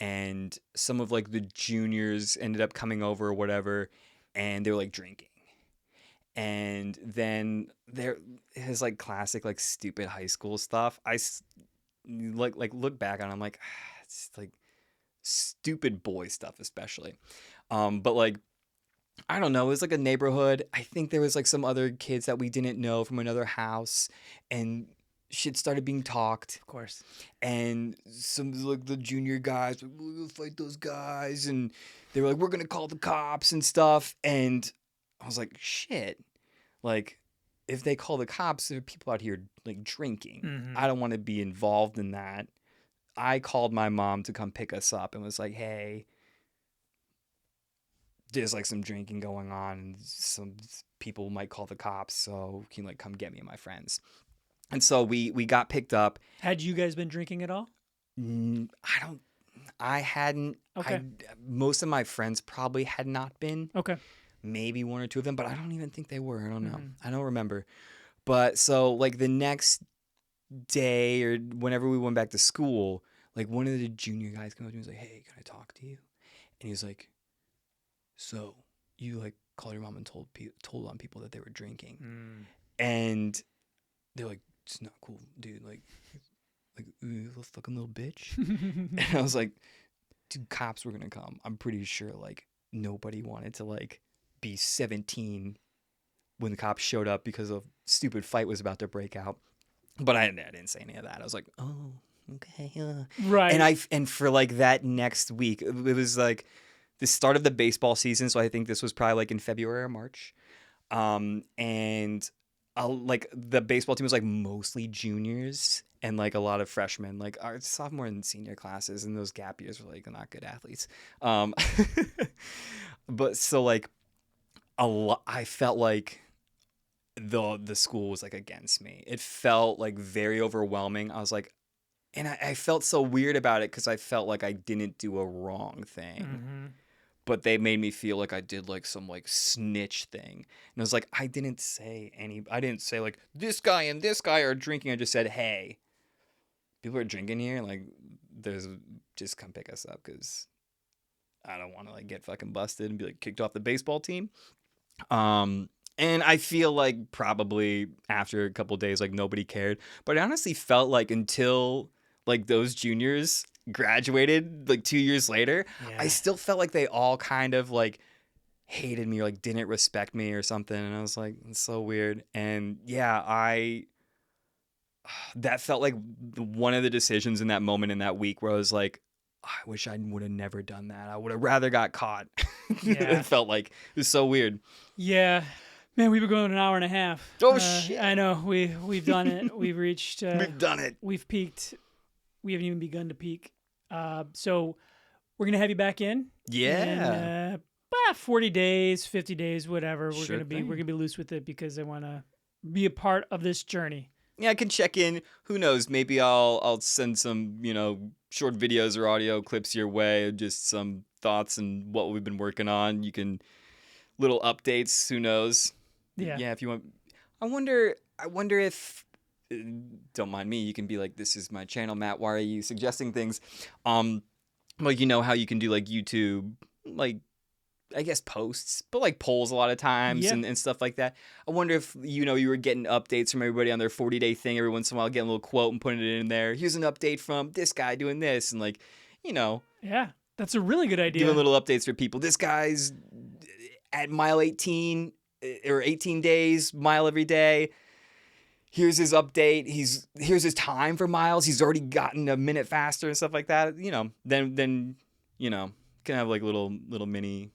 and some of like the juniors ended up coming over or whatever, and they were like drinking. And then there is like classic like stupid high school stuff. Like look back on it, I'm like, it's like stupid boy stuff especially. But like, I don't know, it was like a neighborhood. I think there was like some other kids that we didn't know from another house, and shit started being talked. Of course. And some like the junior guys, like, we'll fight those guys, and they were like, we're gonna call the cops and stuff. And I was like, shit, like if they call the cops, there are people out here like drinking. I don't want to be involved in that. I called my mom to come pick us up and was like, hey, there's like some drinking going on, and some people might call the cops, so can you like come get me and my friends? And so we got picked up. Had you guys been drinking at all? I hadn't. Okay. Most of my friends probably had not been. Okay. maybe one or two of them, but I don't even think they were. I don't know. Mm-hmm. I don't remember. But so like the next day or whenever we went back to school, like one of the junior guys came up to me and was like, "Hey, can I talk to you?" And he was like, "So you like called your mom and told on people that they were drinking?" And they're like, "It's not cool, dude. Like you little fucking little bitch." And I was like, "Dude, cops were gonna come. I'm pretty sure like nobody wanted to like be 17 when the cops showed up because a stupid fight was about to break out." But I didn't say any of that. I was like, "Oh, okay." Right. And for like that next week, it was like the start of the baseball season. So I think this was probably like in February or March. And like the baseball team was like mostly juniors and like a lot of freshmen, like our sophomore and senior classes, and those gap years were like not good athletes. But so like I felt like the school was like against me. It felt like very overwhelming. I was like, and I felt so weird about it because I felt like I didn't do a wrong thing. Mm-hmm. But they made me feel like I did like some like snitch thing. And I was like, I didn't say like this guy and this guy are drinking. I just said, "Hey, people are drinking here. Like just come pick us up because I don't want to like get fucking busted and be like kicked off the baseball team." And I feel like probably after a couple of days, like nobody cared. But I honestly felt like until like those juniors graduated like 2 years later, I still felt like they all kind of like hated me or like didn't respect me or something. And I was like, it's so weird. And yeah, that felt like one of the decisions in that moment in that week where I was like, I wish I would have never done that. I would have rather got caught. Yeah. It felt like it was so weird. Yeah. Man, we've been going an hour and a half. Oh, shit. I know. We've done it. We've reached. We've done it. We've peaked. We haven't even begun to peak. So we're gonna have you back in. Yeah. In, 40 days, 50 days, whatever. We're Sure gonna be loose with it because I want to be a part of this journey. Yeah, I can check in. Who knows? Maybe I'll send some, short videos or audio clips your way, just some thoughts and what we've been working on. You can little updates. Who knows? Yeah. If you want. I wonder if. Don't mind me. You can be like, "This is my channel, Matt. Why are you suggesting things?" Like how you can do like YouTube, like I guess posts, but like polls a lot of times and stuff like that. I wonder if you were getting updates from everybody on their 40-day thing every once in a while, getting a little quote and putting it in there. Here's an update from this guy doing this, and like Yeah, that's a really good idea. giving little updates for people. This guy's at mile 18 or 18 days, mile every day. Here's his update. Here's his time for miles. He's already gotten a minute faster and stuff like that. Then can have like little mini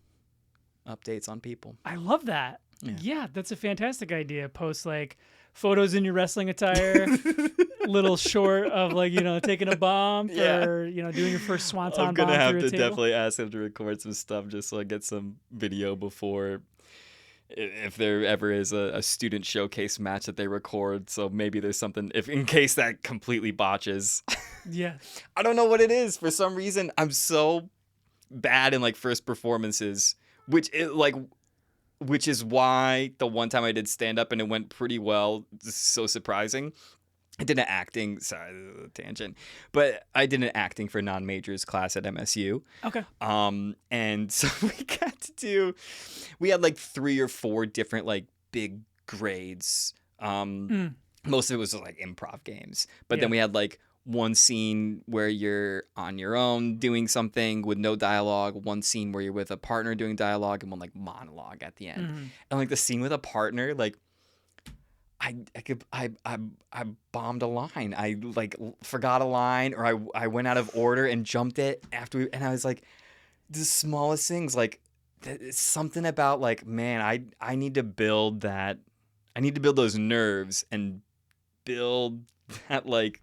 updates on people. I love that. Yeah, that's a fantastic idea. Post like photos in your wrestling attire, little short of like taking a bomb or doing your first swanton bomb. I'm gonna have to table. definitely ask him to record some stuff just so I get some video before. If there ever is a student showcase match that they record, so maybe there's something in case that completely botches. Yeah. I don't know what it is. For some reason, I'm so bad in like first performances, which is why the one time I did stand up and it went pretty well. This is so surprising. I did an acting, sorry, this is a tangent, but I did an acting for non-majors class at MSU. Okay. And so we had like 3 or 4 different like big grades. Most of it was like improv games, but then we had like one scene where you're on your own doing something with no dialogue, one scene where you're with a partner doing dialogue, and one like monologue at the end. And like the scene with a partner, like I bombed a line. I like forgot a line, or I went out of order and jumped it and I was like, the smallest things, like it's something about like, man, I need to build that. I need to build those nerves and build that, like,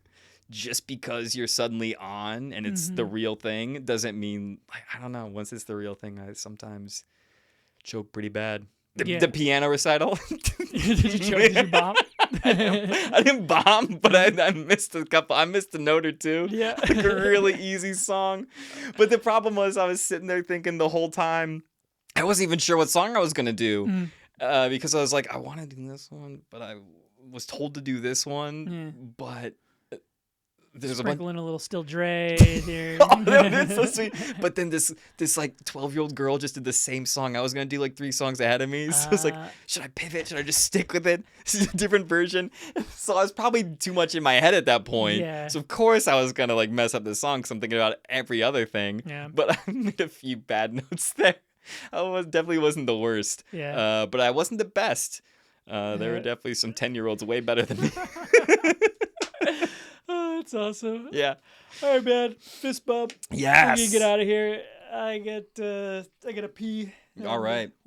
just because you're suddenly on and it's the real thing doesn't mean, like, I don't know. Once it's the real thing, I sometimes choke pretty bad. The piano recital. Did you choke? Did you bomb? I didn't bomb, but I missed a couple. I missed a note or two. Yeah. Like a really easy song. But the problem was I was sitting there thinking the whole time, I wasn't even sure what song I was gonna do Mm. because I was like, I want to do this one, but I was told to do this one, Yeah. but there's Sprinkle a in a little Still Dre there. bunch. Oh, that's so sweet. But then this like 12-year-old girl just did the same song. I was gonna do like 3 songs ahead of me, so it's like, should I pivot? Should I just stick with it? This is a different version. So I was probably too much in my head at that point. Yeah. So of course I was gonna like mess up the song because I'm thinking about every other thing. Yeah. But I made a few bad notes there. Definitely wasn't the worst. Yeah. But I wasn't the best. There were Yeah. definitely some 10-year-olds way better than me. Oh, that's awesome. Yeah. All right, man. Fist bump. Yes. We can get out of here. I gotta pee. All right.